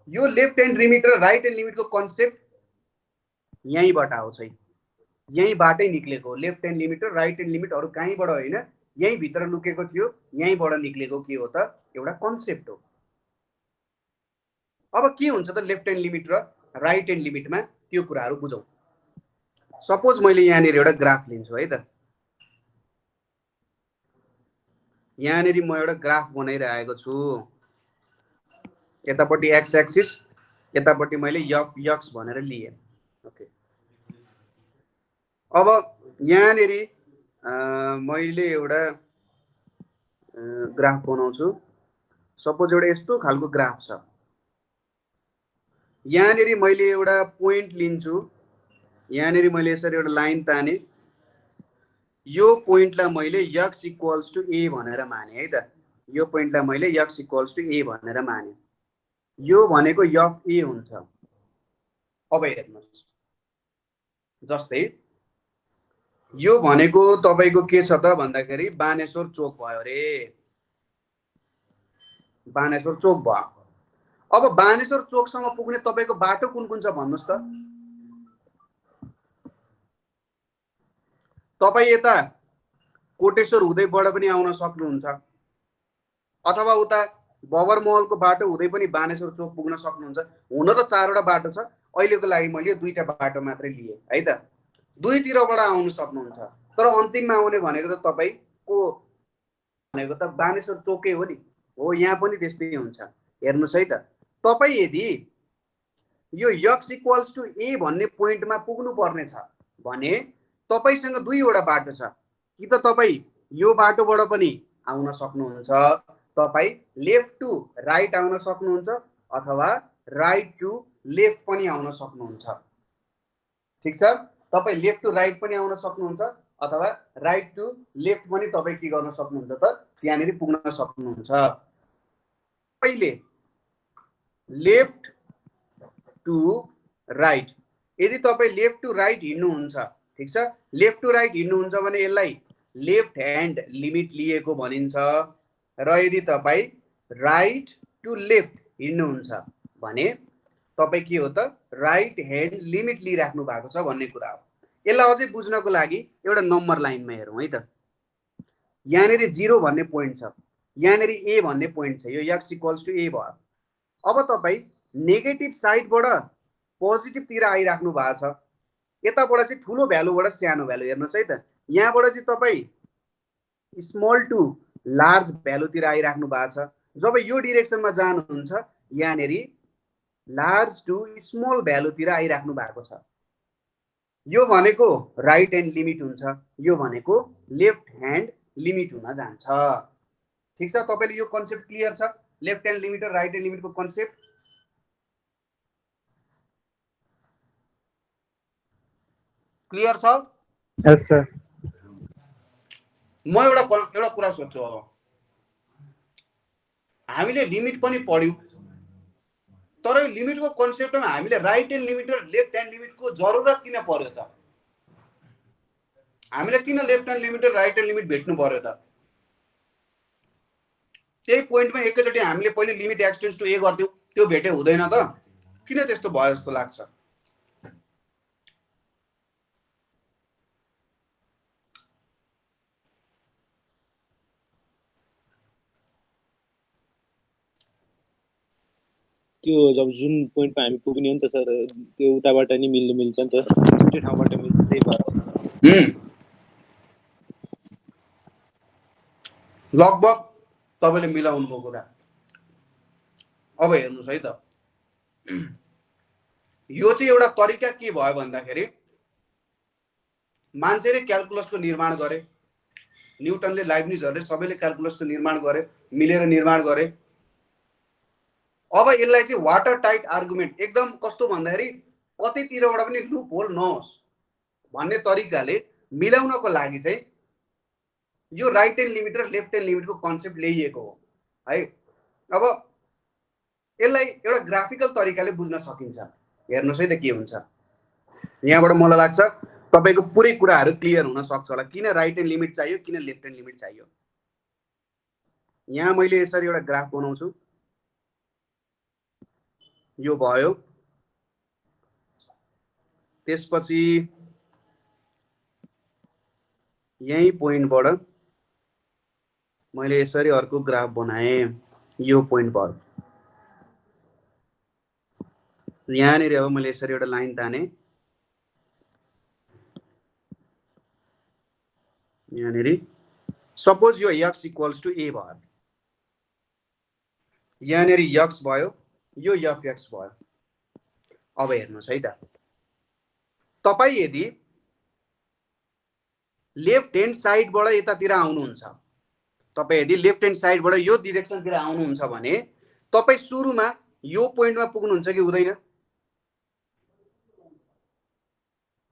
[SPEAKER 1] यो लेफ्ट ह्यान्ड लिमिट र राइट ह्यान्ड लिमिटको कन्सेप्ट यहीँबाट आउँछ, यहीँबाटै निक्लेको। लेफ्ट ह्यान्ड लिमिट र राइट ह्यान्ड लिमिट अरू कहीँबाट होइन, यहीँ भित्र लुकेको थियो, यहीँबाट निक्लेको के हो त? एउटा कन्सेप्ट हो। अब के हुन्छ त लेफ्ट ह्यान्ड लिमिट र राइट ह्यान्ड लिमिटमा, त्यो कुराहरू बुझौँ। सपोज मैले यहाँनिर एउटा ग्राफ लिन्छु है त। यहाँनिर म एउटा ग्राफ बनाइरहेको छु, यतापट्टि एक्स एक्सिस, यतापट्टि मैले यक्स भनेर लिएँ। ओके, अब यहाँनिर मैले एउटा ग्राफ बनाउँछु। सपोज एउटा यस्तो खालको ग्राफ छ। यहाँनिर मैले एउटा पोइन्ट लिन्छु, यहाँनिर मैले यसरी एउटा लाइन ताने, यो पोइन्टलाई मैले यक्स इक्वल्स टु ए भनेर माने है त। यो पोइन्टलाई मैले यक्स इक्वल्स टु ए भनेर माने, यो भनेको यफ ए हुन्छ। अब हेर्नुहोस्, जस्तै यो भनेको तपाईको के छ त भन्दाखेरि बानेश्वर चोक भयो रे, बानेश्वर चोक भयो। अब बानेश्वर चोकसम्म पुग्ने तपाईको बाटो कुन कुन छ भन्नुस् त? तपाई यता कोटेश्वर हुँदैबाट पनि आउन सक्नुहुन्छ, अथवा उता बबरमहलको बाटो हुँदै पनि बानेश्वर चोक पुग्न सक्नुहुन्छ। हुन त 4 वटा बाटो छ, अहिलेको लागि मैले 2टा बाटो मात्रै लिए है त। दुईतिरबाट आउन सक्नुहुन्छ, तर अन्तिममा आउने भनेको त तपाईको भनेको त बानेश्वर चोकै हो नि। हो, यहाँ पनि त्यस्तै हुन्छ। हेर्नुस् है त, तपाई यदि यो यक्स इक्वल्स टु ए भन्ने पोइन्टमा पुग्नु पर्ने छ भने तपाईसँग 2वटा बाटो छ। कि त तपाई यो बाटोबाट पनि आउन सक्नुहुन्छ, तपाई लेफ्ट टु राइट आउन सक्नुहुन्छ, अथवा राइट टु लेफ्ट पनि आउन सक्नुहुन्छ। ठिक छ, तपाई लेफ्ट टु राइट पनि आउन सक्नुहुन्छ, अथवा राइट टु लेफ्ट पनि तपाई के गर्न सक्नुहुन्छ त? त्यहाँनिर पुग्न सक्नुहुन्छ। पहिले लेफ्ट टु राइट, यदि तपाई लेफ्ट टु राइट हिँड्नुहुन्छ, ठिक छ, लेफ्ट टु राइट हिँड्नुहुन्छ भने यसलाई लेफ्ट ह्यान्ड लिमिट लिएको भनिन्छ। र यदि तपाई राइट टु लेफ्ट हिँड्नुहुन्छ भने तपाई के हो त? राइट ह्यान्ड लिमिट लिइराख्नु भएको छ भन्ने कुरा हो। यसलाई अझै बुझ्नको लागि एउटा नम्बर लाइनमा हेरौँ है त। यहाँनिर 0 भन्ने पोइन्ट छ, यहाँनिर ए भन्ने पोइन्ट छ, यो एक्स इक्वल्स टु ए भयो। अब तपाई नेगेटिभ साइडबाट पोजिटिभतिर आइराख्नु भएको छ, यताबाट चाहिँ ठुलो भ्यालुबाट सानो भ्यालु। हेर्नुहोस् है त, यहाँबाट चाहिँ तपाई स्मल टु लार्ज भ्यालुतिर आइराख्नु भएको छ। जब यो डिरेक्सनमा जानुहुन्छ, यहाँनिर लार्ज टु स्मल भ्यालुतिर आइराख्नु भएको छ। यो भनेको राइट ह्यान्ड लिमिट हुन्छ, यो भनेको लेफ्ट ह्यान्ड लिमिट हुन जान्छ। ठिक छ, तपाईले यो कन्सेप्ट क्लियर छ? लेफ्ट ह्यान्ड लिमिट र राइट ह्यान्ड लिमिटको कन्सेप्ट क्लियर छ?
[SPEAKER 2] यस सर।
[SPEAKER 1] म एउटा कुरा सोध्छु। अब हामीले लिमिट पनि पढ्यौं, तर यो लिमिटको कन्सेप्टमा हामीले राइट ह्यान्ड लिमिट र लेफ्ट ह्यान्ड लिमिटको जरुरत किन पर्यो त? हामीले किन लेफ्ट ह्यान्ड लिमिट र राइट ह्यान्ड लिमिट भेट्नु पर्यो त? त्यही पोइन्टमा एकैचोटि हामीले पहिले लिमिट एक्स टेन्ड्स टु ए गर्थ्यौँ, त्यो भेटे हुँदैन त? किन त्यस्तो भयो जस्तो लाग्छ?
[SPEAKER 2] त्यो जब जुन पोइन्टमा हामी पुग्ने हो नि त सर, त्यो उताबाट नि मिल्छ नि त, दुईटै ठाउँबाट मिल्छ, त्यही भएर
[SPEAKER 1] लगभग तपाईँले मिलाउनुको कुरा। अब हेर्नुहोस् है त, यो चाहिँ एउटा तरिका के भयो भन्दाखेरि मान्छेले क्याल्कुलसको निर्माण गरे, न्युटनले, लाइब्निजहरूले सबैले क्याल्कुलसको निर्माण गरे, मिलेर निर्माण गरे। अब यसलाई चाहिँ वाटर टाइट आर्गुमेन्ट, एकदम कस्तो भन्दाखेरि कतैतिरबाट पनि लुप होल नहोस् भन्ने तरिकाले मिलाउनको लागि चाहिँ यो राइट ह्यान्ड लिमिट र लेफ्ट ह्यान्ड लिमिटको कन्सेप्ट ल्याइएको हो है। अब यसलाई एउटा ग्राफिकल तरिकाले बुझ्न सकिन्छ। हेर्नुहोस् है त के हुन्छ। यहाँबाट मलाई लाग्छ तपाईँको पुरै कुराहरू क्लियर हुन सक्छ होला, किन राइट ह्यान्ड लिमिट चाहियो, किन लेफ्ट ह्यान्ड लिमिट चाहियो। यहाँ मैले यसरी एउटा ग्राफ बनाउँछु, यो भयो। त्यसपछि यही पोइन्टबाट मैले यसरी अर्को ग्राफ बनाएँ, यो पोइन्ट भयो। यहाँनिर अब मैले यसरी एउटा लाइन ताने, यहाँनिर सपोज यो x इक्वल्स टु a भयो, यहाँनिर x भयो, यो fx भयो। अब हेर्नुहोस् है त, तपाईँ यदि लेफ्ट ह्यान्ड साइडबाट यतातिर आउनुहुन्छ, तपाईँ यदि लेफ्ट ह्यान्ड साइडबाट यो डिरेक्सनतिर आउनुहुन्छ भने तपाईँ सुरुमा यो पोइन्टमा पुग्नुहुन्छ कि हुँदैन?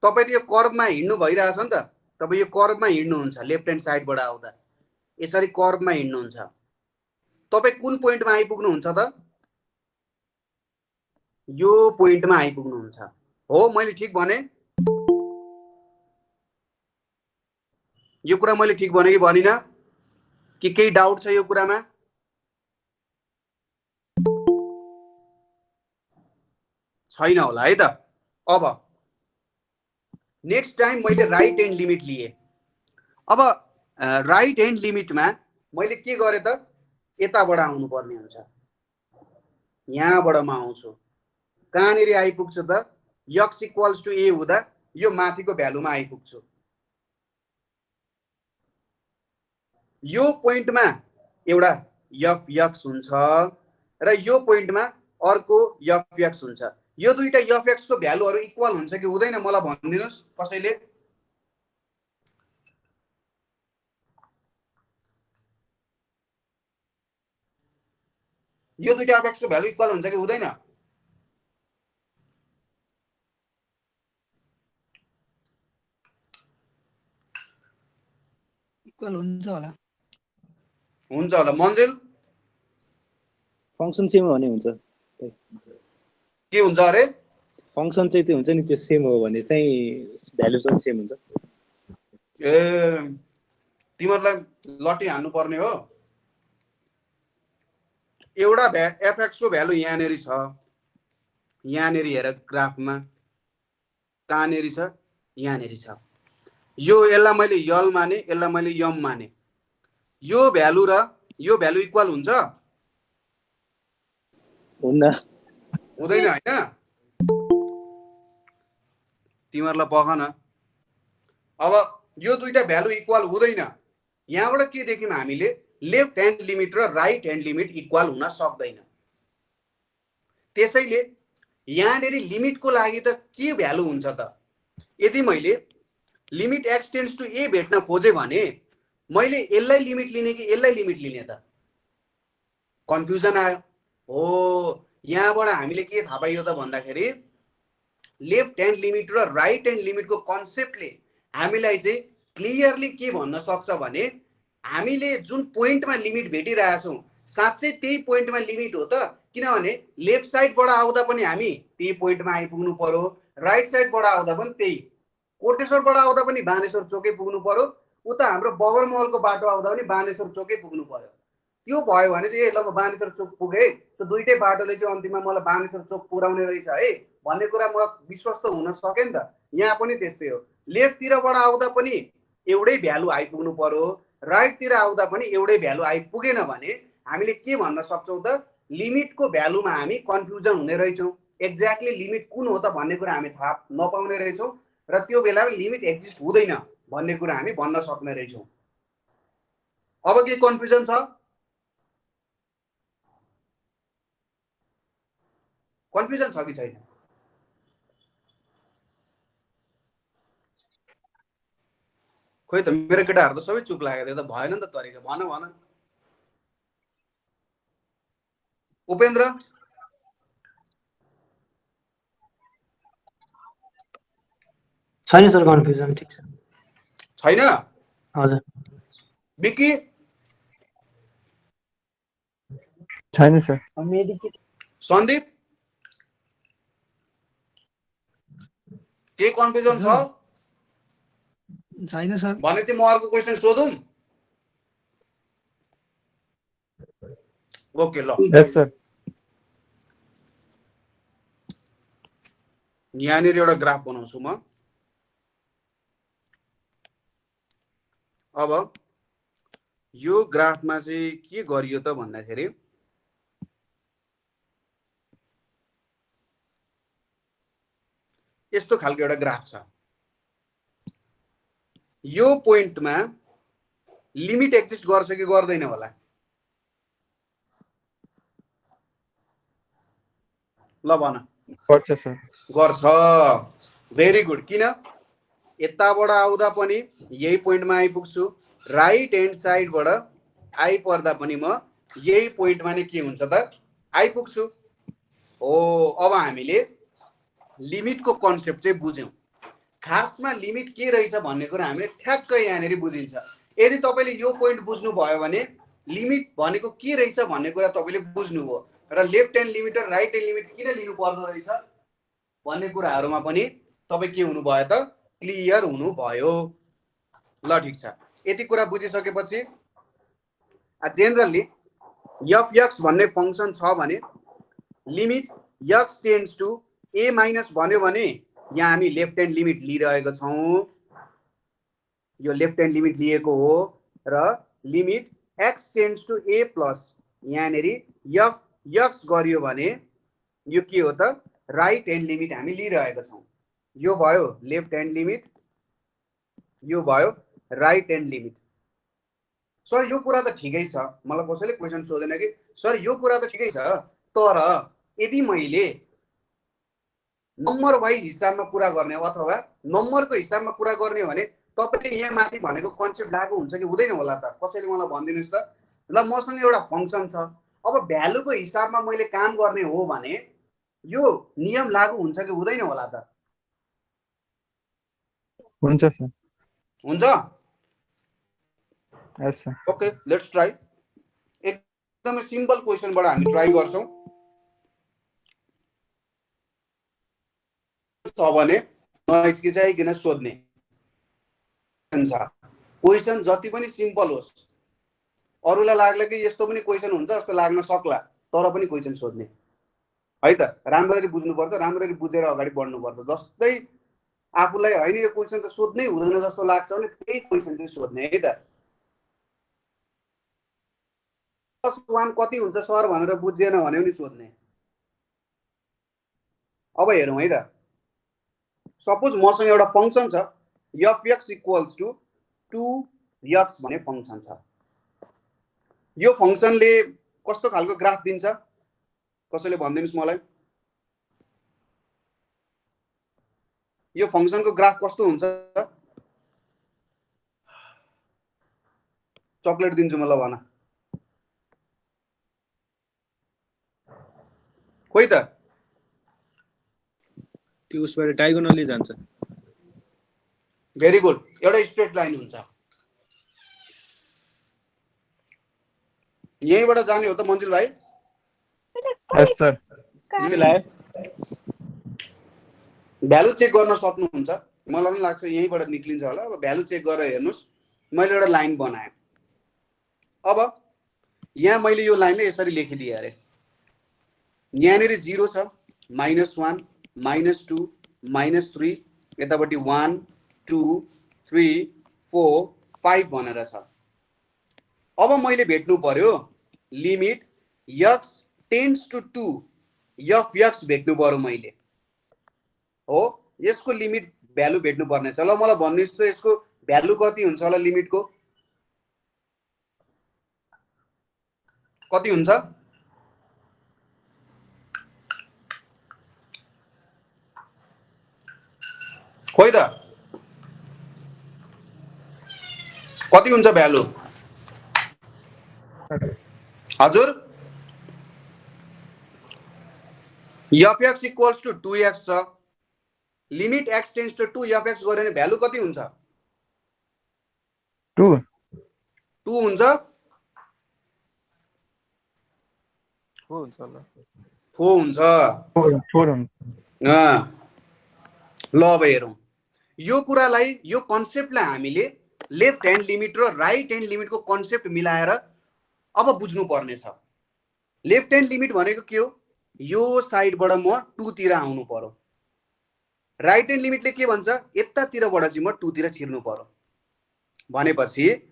[SPEAKER 1] तपाईँ त यो कर्वमा हिँड्नु भइरहेछ नि त, तपाईँ यो कर्वमा हिँड्नुहुन्छ लेफ्ट ह्यान्ड साइडबाट आउँदा, यसरी कर्वमा हिँड्नुहुन्छ। तपाईँ कुन पोइन्टमा आइपुग्नुहुन्छ त? यो पोइन्टमा आइपुग्नुहुन्छ। हो, मैले ठिक भने? यो कुरा मैले ठिक भने कि भनिनँ? कि केही डाउट छ यो कुरामा? छैन होला है त। अब नेक्स्ट टाइम मैले राइट ह्यान्ड लिमिट लिएँ। अब राइट ह्यान्ड लिमिटमा मैले के गरेँ त, यताबाट आउनु पर्ने हुन्छ, यहाँबाट म आउँछु, कहाँनिर आइपुग्छु त, x इक्वल्स टु a हुँदा यो माथिको भ्यालुमा आइपुग्छु। यो पोइन्टमा एउटा fx हुन्छ र यो पोइन्टमा अर्को fx हुन्छ। यो दुईटा fx को भ्यालुहरू इक्वल हुन्छ कि हुँदैन मलाई भनिदिनुस् कसैले? यो दुईटा fx को भ्यालु इक्वल हुन्छ कि हुँदैन?
[SPEAKER 3] इक्वल हुन्छ होला।
[SPEAKER 1] हुन्छ होला। मन्जिल
[SPEAKER 2] फङ्सन सेम हो भने हुन्छ।
[SPEAKER 1] के हुन्छ अरे?
[SPEAKER 2] फङ्सन चाहिँ त्यो हुन्छ नि, त्यो सेम हो भने चाहिँ भ्यालु चाहिँ सेम हुन्छ।
[SPEAKER 1] ए, तिमीहरूलाई लट्टी हान्नु पर्ने हो। एउटा fx को भ्यालु यहाँनिर छ, यहाँनिर हेर ग्राफमा, कहाँनिर छ, यहाँनिर छ। यो यसलाई मैले यल माने, यसलाई मैले यम माने। यो भ्यालु र यो भ्यालु इक्वल हुन्छ?
[SPEAKER 2] हुन्न,
[SPEAKER 1] हुँदैन हैन? तिमीहरूलाई पख न। अब यो दुईटा भ्यालु इक्वल हुँदैन। यहाँबाट के देख्यौँ हामीले? लेफ्ट ह्यान्ड लिमिट र राइट ह्यान्ड लिमिट इक्वल हुन सक्दैन। त्यसैले यहाँनिर लिमिटको लागि त के भ्यालु हुन्छ त? यदि मैले limit x tends to a भेट्न खोजेँ भने मैले यसलाई लिमिट लिने कि यसलाई लिमिट लिने त? कन्फ्युजन आयो हो। यहाँबाट हामीले के थाहा पाइयो त भन्दाखेरि लेफ्ट ह्यान्ड लिमिट र राइट ह्यान्ड लिमिटको कन्सेप्टले हामीलाई चाहिँ क्लियरली के भन्न सक्छ भने हामीले जुन पोइन्टमा लिमिट भेटिरहेछौँ साँच्चै त्यही पोइन्टमा लिमिट हो त? किनभने लेफ्ट साइडबाट आउँदा पनि हामी त्यही पोइन्टमा आइपुग्नु पर्यो, राइट साइडबाट आउँदा पनि त्यही, कोटेश्वरबाट आउँदा पनि बानेश्वर चोकै पुग्नु पर्यो, उता हाम्रो बगरमहलको बाटो आउँदा पनि बानेश्वर चोकै पुग्नु पर्यो। त्यो भयो भने चाहिँ ए ल म बानेश्वर चोक पुगेँ, त्यो दुईटै बाटोले चाहिँ अन्तिममा मलाई बानेश्वर चोक पुर्याउने रहेछ है भन्ने कुरा म विश्वस्त हुन सकेँ नि त। यहाँ पनि त्यस्तै हो, लेफ्टतिरबाट आउँदा पनि एउटै भ्यालु आइपुग्नु पर्यो, राइटतिर आउँदा पनि एउटै भ्यालु आइपुगेन भने हामीले के भन्न सक्छौँ त, लिमिटको भ्यालुमा हामी कन्फ्युजन हुने रहेछौँ। एक्ज्याक्टली लिमिट कुन हो त भन्ने कुरा हामी थाहा नपाउने रहेछौँ र त्यो बेलामा लिमिट एक्जिस्ट हुँदैन भन्ने कुरा हामी भन्न सक्ने रहेछौँ। अब के कन्फ्युजन छ? कन्फ्युजन छ कि छैन? खोइ त मेरो केटाहरू त सबै चुप लाग्यो, त्यो त भएन नि त तरिका। भन भन उपेन्द्र।
[SPEAKER 4] छैन सर कन्फ्युजन, ठिक छ।
[SPEAKER 1] छैन?
[SPEAKER 4] हजुर।
[SPEAKER 1] विकी?
[SPEAKER 2] छैन सर।
[SPEAKER 1] सन्दीप के कन्फ्युजन छ?
[SPEAKER 3] छैन सर।
[SPEAKER 1] भने चाहिँ म अर्को क्वेसन सोधौँ? ओके ल।
[SPEAKER 2] यस सर।
[SPEAKER 1] यहाँनिर एउटा ग्राफ बनाउँछु म। अब यो ग्राफमा चाहिँ के गरियो त भन्दाखेरि यस्तो खालको एउटा ग्राफ छ। यो पोइन्टमा लिमिट एक्जिस्ट गर्छ कि गर्दैन होला? ल भन।
[SPEAKER 2] गर्छ सर।
[SPEAKER 1] गर्छ। Very good. किन? यताबाट आउँदा पनि यही पोइन्टमा आइपुग्छु, राइट ह्यान्ड साइडबाट आइपर्दा पनि म यही पोइन्टमा नै के हुन्छ त आइपुग्छु। हो, अब हामीले लिमिटको कन्सेप्ट चाहिँ बुझ्यौँ। खासमा लिमिट के रहेछ भन्ने कुरा हामीले ठ्याक्कै यहाँनिर बुझिन्छ। यदि तपाईँले यो पोइन्ट बुझ्नुभयो भने लिमिट भनेको के रहेछ भन्ने कुरा तपाईँले बुझ्नुभयो र लेफ्ट ह्यान्ड लिमिट र राइट ह्यान्ड लिमिट किन लिनु पर्दो रहेछ भन्ने कुराहरूमा पनि तपाईँ के हुनुभयो त, क्लियर हुनुभयो। ल ठिक छ। यति कुरा बुझिसकेपछि जेनरली एफ एक्स भन्ने फङ्सन छ भने limit x tends to a minus भन्यो भने यहाँ हामी लेफ्ट ह्यान्ड लिमिट लिइरहेको छौँ। यो लेफ्ट ह्यान्ड लिमिट लिएको हो र limit x tends to a plus यहाँनिर एफ एक्स गरियो भने यो के हो त, राइट ह्यान्ड लिमिट हामी लिइरहेको छौँ। यो भयो लेफ्ट ह्यान्ड लिमिट, यो भयो राइट ह्यान्ड लिमिट। सर यो कुरा त ठिकै छ, मलाई कसैले क्वेसन सोधेन कि सर यो कुरा त ठिकै छ, तर यदि मैले नम्बर वाइज हिसाबमा कुरा गर्ने अथवा नम्बरको हिसाबमा कुरा गर्ने हो भने तपाईँले यहाँ माथि भनेको कन्सेप्ट लागु हुन्छ कि हुँदैन होला त? कसैले मलाई भनिदिनुहोस् त। ल मसँग एउटा फङ्सन छ, अब भ्यालुको हिसाबमा मैले काम गर्ने हो भने यो नियम लागु हुन्छ कि हुँदैन होला त?
[SPEAKER 2] हुन्छ सर।
[SPEAKER 1] हुन्छ।
[SPEAKER 2] यस सर।
[SPEAKER 1] Okay let's try. एकदमै सिम्पल क्वेसनबाट हामी ट्राई गर्छौँ। छ भने नहिचकिचाइकन सोध्ने छ। क्वेसन जति पनि सिम्पल होस्, अरूलाई लाग्ला कि यस्तो पनि क्वेसन हुन्छ जस्तो लाग्न सक्ला, तर पनि क्वेसन सोध्ने है त। राम्ररी बुझ्नुपर्छ, राम्ररी बुझेर अगाडि बढ्नुपर्छ। जस्तै आफूलाई होइन यो क्वेसन त सोध्नै हुँदैन जस्तो लाग्छ भने त्यही क्वेसन चाहिँ सोध्ने है त। +1 कति हुन्छ सर भनेर बुझेन भने पनि सोध्ने। अब हेरौँ है त। सपोज मसँग एउटा फङ्सन छ F x equals to 2x भन्ने फङ्सन छ। यो फङ्सनले कस्तो खालको ग्राफ दिन्छ कसैले भनिदिनुहोस् मलाई? यो फङ्सनको ग्राफ कस्तो हुन्छ? चकलेट दिन्छु मलाई भन। खोइ त।
[SPEAKER 2] त्यो उसबाट डायगोनली जान्छ।
[SPEAKER 1] Very good. एउटा स्ट्रेट लाइन हुन्छ। यहीँबाट जाने हो त मन्जिल भाइ?
[SPEAKER 2] यस सर।
[SPEAKER 1] भ्यालु चेक गर्न सक्नुहुन्छ, मलाई पनि लाग्छ यहीँबाट निक्लिन्छ होला। अब भ्यालु चेक गरेर हेर्नुहोस्, मैले एउटा लाइन बनाएँ। अब यहाँ मैले यो लाइनले यसरी लेखिदिएँ अरे, यहाँनिर 0 छ, -1 -2 -3 यतापट्टि 1 2 3 4 5 भनेर छ। अब मैले भेट्नु पर्यो limit x tends to 2 f x भेट्नु पर्यो मैले हो, यसको लिमिट भ्यालु भेट्नु पर्ने छ। ल मलाई भन्नुहोस् त यसको भ्यालु कति हुन्छ होला, लिमिटको कति हुन्छ? खोइ त कति हुन्छ भ्यालु? हजुर F x equals to 2x छ, limit x tends to 2 f x गऱ्यो भने भ्यालु कति हुन्छ?
[SPEAKER 5] 2
[SPEAKER 1] हुन्छ, 4 हुन्छ। ल अब हेरौँ यो कुरालाई, यो कन्सेप्टलाई हामीले लेफ्ट ह्यान्ड लिमिट र राइट ह्यान्ड लिमिटको कन्सेप्ट मिलाएर अब बुझ्नु पर्ने छ। लेफ्ट ह्यान्ड लिमिट भनेको के हो? यो साइडबाट म 2 तिर आउनु पर्यो। राइट ह्यान्ड लिमिटले के भन्छ? यतातिरबाट चाहिँ म 2 तिर छिर्नु पर्यो। भनेपछि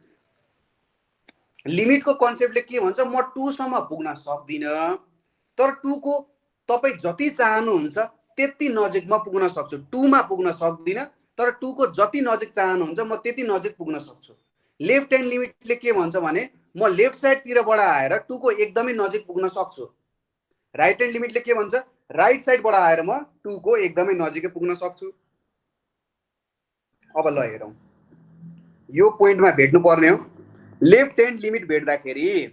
[SPEAKER 1] लिमिटको कन्सेप्टले के भन्छ? म 2 सम्म पुग्न सक्दिनँ, तर 2 को तपाई जति चाहनुहुन्छ त्यति नजिकमा पुग्न सक्छु। 2 मा पुग्न सक्दिनँ, तर 2 को जति नजिक चाहनुहुन्छ म त्यति नजिक पुग्न सक्छु। लेफ्ट ह्यान्ड लिमिटले के भन्छ भने म लेफ्ट साइड तिरबाट आएर 2 को एकदमै नजिक पुग्न सक्छु। राइट ह्यान्ड लिमिटले के भन्छ? राइट साइडबाट आएर म 2 को एकदमै नजिकै पुग्न सक्छु। अब ल हेरौँ, यो पोइन्टमा भेट्नु पर्ने हो। लेफ्ट ह्यान्ड लिमिट भेट्दाखेरि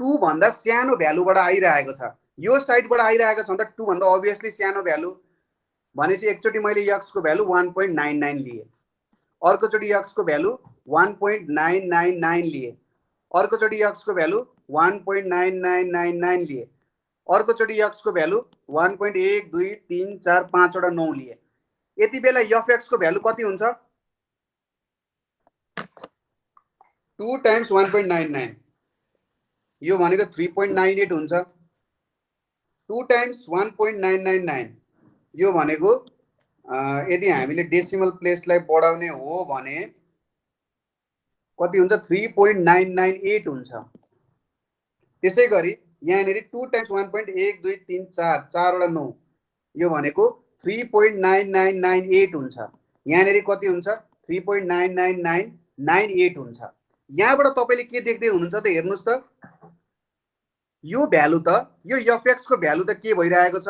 [SPEAKER 1] 2 भन्दा सानो भ्यालुबाट आइरहेको छ, यो साइडबाट आइरहेको छ भने त 2 भन्दा अभियसली सानो भ्यालु भनेपछि एकचोटि मैले x को भ्यालु 1.99 लिए, अर्कोचोटि x को भ्यालु 1.999 लिए, अर्कोचोटि x को भ्यालु 1.9999 लिए, अर्कोचोटि x को भ्यालु 1.1 2 3 4 5 वटा 9 लिए। यति बेला एफ एक्स को भ्यालु कति हुन्छ? 2 टाइम्स 1.99 यो भनेको 3.98 हुन्छ। 2 टाइम्स 1.999 यो भनेको यदि हामीले डेसिमल प्लेसलाई बढाउने हो भने कति हुन्छ? 3.998 हुन्छ। त्यसै गरी यहाँनिर 2 टाइम्स 1.1 2 3 4 4 वटा 9 यो भनेको 3.9998 हुन्छ। यहाँनिर कति हुन्छ? 3.99998 हुन्छ। यहाँबाट तपाईले के देख्दै हुनुहुन्छ त? हेर्नुस् त, यो भ्यालु त, यो एफ एक्स को भ्यालु त के भइरहेको छ?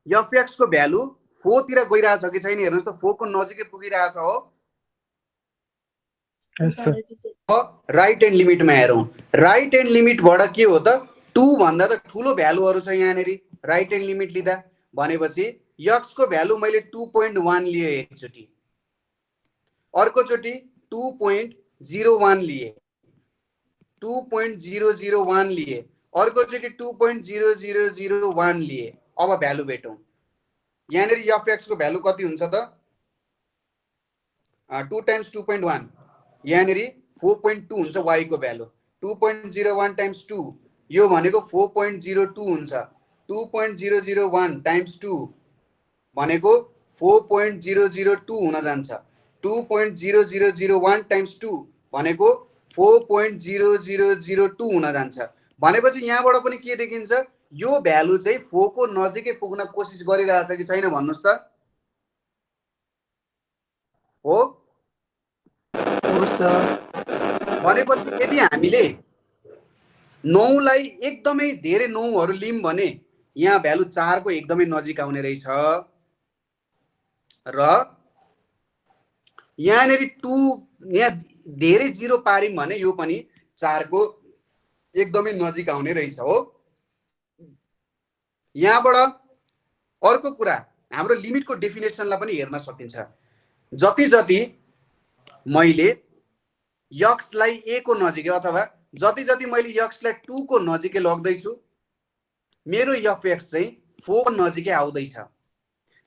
[SPEAKER 1] एफ एक्स को भ्यालु 4 तिर गइरहेछ कि छैन? हेर्नुस् त, 4 को नजिकै पुगिरहेछ हो। राइट ह्यान्ड लिमिटमा हेरौँ। राइट ह्यान्ड लिमिटबाट के हो त? 2 भन्दा त ठुलो भ्यालुहरु छ यहाँनिर राइट ह्यान्ड लिमिट लिँदा। भनेपछि x को भ्यालु मैले 2.1 लिए एकचोटि, अर्कोचोटि 2.01 लिए, 2.001 लिए, अर्कोचोटि 2.0001 लिए। अब भ्यालु भेटौँ। यहाँनिर एफ एक्स को भ्यालु कति हुन्छ त? 2 टाइम्स 2.1 यहाँनिर 4.2 हुन्छ y को भ्यालु। 2.01 टाइम्स 2 यो भनेको 4.02 हुन्छ। 2.001 टाइम्स 2 भनेको 4.002 हुन जान्छ। 2.0001 टाइम्स 2 भनेको 4.0002 हुन जान्छ। भनेपछि यहाँबाट पनि के देखिन्छ? यो भ्यालु चाहिँ 4 को नजिकै पुग्न कोसिस गरिरहेछ कि छैन भन्नुस् त? हो भनेपछि यदि हामीले 9 लाई एकदमै धेरै 9 हरु लियौं भने यहाँ भ्यालु 4 को एकदमै नजिक आउने रहेछ र यहाँनेरि 2 यहाँ धेरै 0 पार्यौं भने यो पनि 4 को एकदमै नजिक आउने रहेछ हो। यहाँबाट अर्को कुरा हाम्रो लिमिटको डेफिनेसनलाई पनि हेर्न सकिन्छ। जति जति मैले x लाई a को नजिकै अथवा जति जति मैले x लाई 2 को नजिकै लग्दै छु मेरो f x चाहिँ 4 को नजिकै आउँदैछ।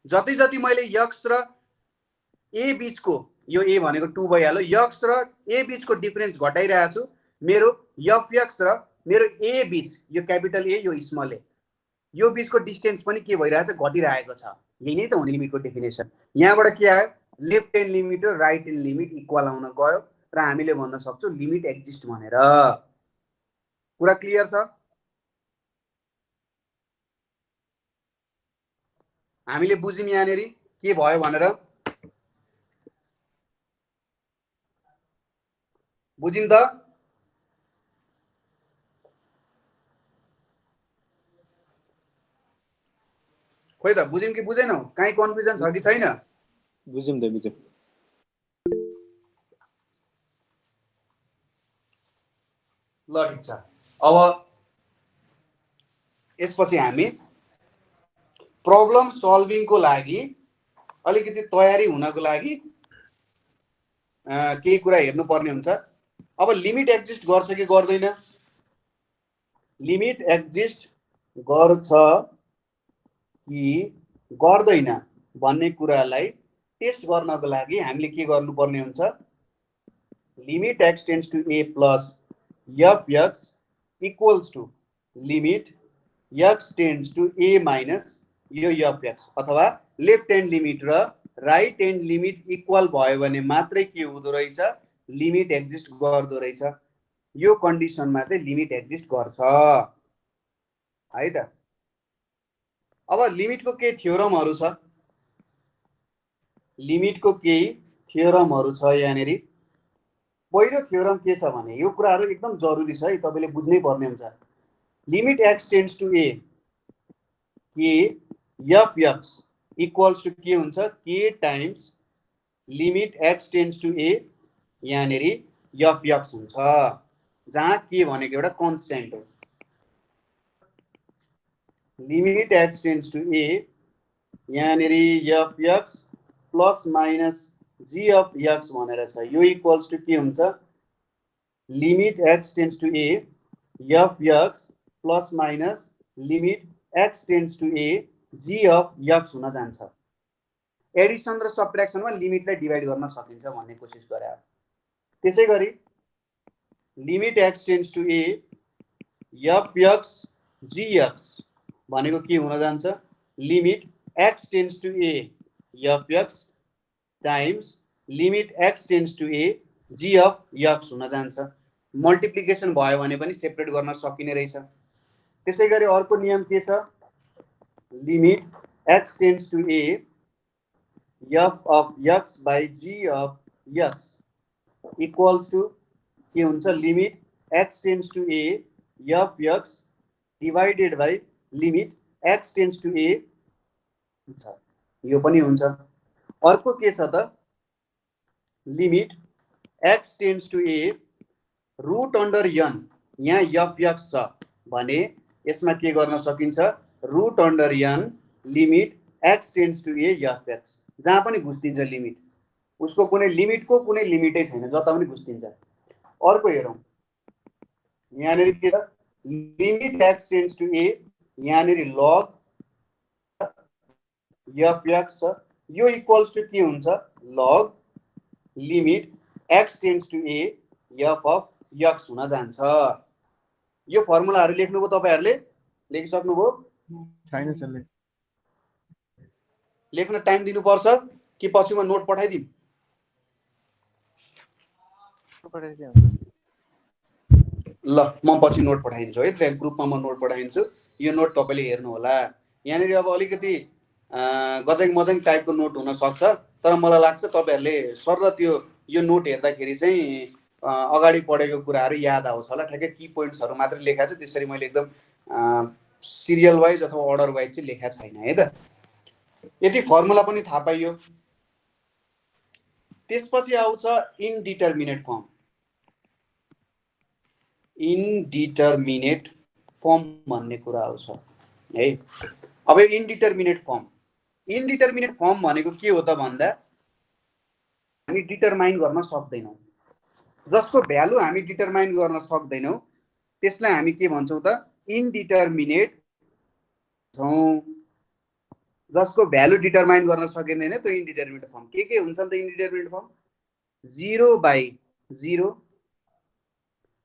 [SPEAKER 1] जति जति मैले x र a बीचको यो a भनेको 2 भइहाल्यो, x र a बीचको डिफरेन्स घटाइरहेको छु मेरो एफएक्स र मेरो ए बीच, यो क्यापिटल ए यो स्मल ए, यो बीचको डिस्टेन्स पनि के भइरहेछ, घटिरहेको छ। यही नै त हो लिमिटको डेफिनेसन। यहाँबाट के आयो, लेफ्ट ह्यान्ड लिमिट र राइट ह्यान्ड लिमिट इक्वल आउन गयो र हामीले भन्न सक्छौँ लिमिट एक्जिस्ट भनेर। कुरा क्लियर छ? हामीले बुझ्यौँ यहाँनिर के भयो भनेर, बुझ्यौँ त? खोइ त बुझ्यौँ कि बुझेनौ? कहीँ कन्फ्युजन छ कि छैन?
[SPEAKER 2] बुझ्यौँ त, बुझ्यौँ।
[SPEAKER 1] ल ठिक छ। अब यसपछि हामी प्रब्लम सल्भिङको लागि अलिकति तयारी हुनको लागि केही कुरा हेर्नुपर्ने हुन्छ। अब लिमिट एक्जिस्ट गर्छ कि गर्दैन, लिमिट एक्जिस्ट गर्छ कि गर्दैन भन्ने कुरालाई टेस्ट गर्नको लागि हामीले के गर्नुपर्ने हुन्छ, limit x tends to a plus f x equals to limit x tends to a minus यो एफ एक्स, अथवा लेफ्ट ह्यान्ड लिमिट र राइट ह्यान्ड लिमिट इक्वल भयो भने मात्रै के हुँदो रहेछ, लिमिट एक्जिस्ट गर्दो रहेछ। यो कन्डिसनमा चाहिँ लिमिट एक्जिस्ट गर्छ है त। अब लिमिटको केही थ्योरमहरू छ, लिमिटको केही थ्योरमहरू छ यहाँनिर। पहिलो थ्योरम के छ भने, यो कुराहरू एकदम जरुरी छ है, तपाईँले बुझ्नै पर्ने हुन्छ। Limit x tends to a k f x equals to के हुन्छ, k times limit x tends to a, यहाँनिर एफ एक्स हुन्छ, जहाँ के भनेको एउटा कन्स्टेन्ट हो। Limit x tends to a, यहाँनिर f x plus minus g of x भनेर छ, यो इक्वल्स टु के हुन्छ, limit x tends to a f x plus minus limit x tends to a g of x हुन जान्छ। एडिसन र सब्ट्र्याक्सनमा लिमिटलाई डिभाइड गर्न सकिन्छ भन्ने कोसिस गरे। त्यसै गरी limit x tends to a f x g x भनेको के हुन जान्छ, limit x tends to a f x times limit x tends to a g of x हुन जान्छ। मल्टिप्लिकेसन भयो भने पनि सेपरेट गर्न सकिने रहेछ। त्यसै गरी अर्को नियम के छ, limit x tends to a f of x by g of x equals to के हुन्छ, limit x tends to a f x divided by limit x tends to a, यो पनि हुन्छ। अर्को के छ त, limit x tends to a root under n, यहाँ एफ एक्स छ भने यसमा के गर्न सकिन्छ, root under n limit x tends to a f x, जहाँ पनि घुस्दिन्छ लिमिट, उसको कुनै लिमिटको कुनै लिमिटै छैन, जता पनि घुस्दिन्छ। अर्को हेरौँ, यहाँनिर के छ, limit x tends to a, यहाँनिर लग एफ एक्स छ, यो इक्वल्स टु के हुन्छ, log limit x tends to a f of x हुन जान्छ। यो फर्मुलाहरू लेख्नुभयो, तपाईँहरूले लेखिसक्नुभयो?
[SPEAKER 2] छैन सरले।
[SPEAKER 1] लेख्न टाइम दिनुपर्छ कि पछि म नोट पठाइदिउँ? ल म पछि नोट पठाइदिन्छु है, त्यहाँ ग्रुपमा म नोट पठाइदिन्छु, यो नोट तपाईँले हेर्नु होला। यहाँनिर अब अलिकति गजङ मजङ टाइपको नोट हुन सक्छ, तर मलाई लाग्छ तपाईँहरूले सर त्यो यो नोट हेर्दाखेरि चाहिँ अगाडि पढेको कुराहरू याद आउँछ होला। ठ्याक्कै की पोइन्ट्सहरू मात्रै लेखाएको छु, त्यसरी मैले एकदम सिरियल वाइज अथवा अर्डर वाइज चाहिँ लेखाएको छैन है त। यति फर्मुला पनि थाहा पाइयो। त्यसपछि आउँछ इनडिटर्मिनेट फर्म। इनडिटर्मिनेट फर्म भन्ने कुरा आउँछ है। अब यो इनडिटर्मिनेट फर्म भनेको के हो त भन्दा, हामी डिटरमाइन गर्न सक्दैनौँ, जसको भ्यालु हामी डिटरमाइन गर्न सक्दैनौँ त्यसलाई हामी के भन्छौँ त, इनडिटर्मिनेट छौँ। जसको भ्यालु डिटरमाइन गर्न सकिँदैन त्यो इनडिटर्मिनेट फर्म। के हुन्छ त indeterminate form, 0/0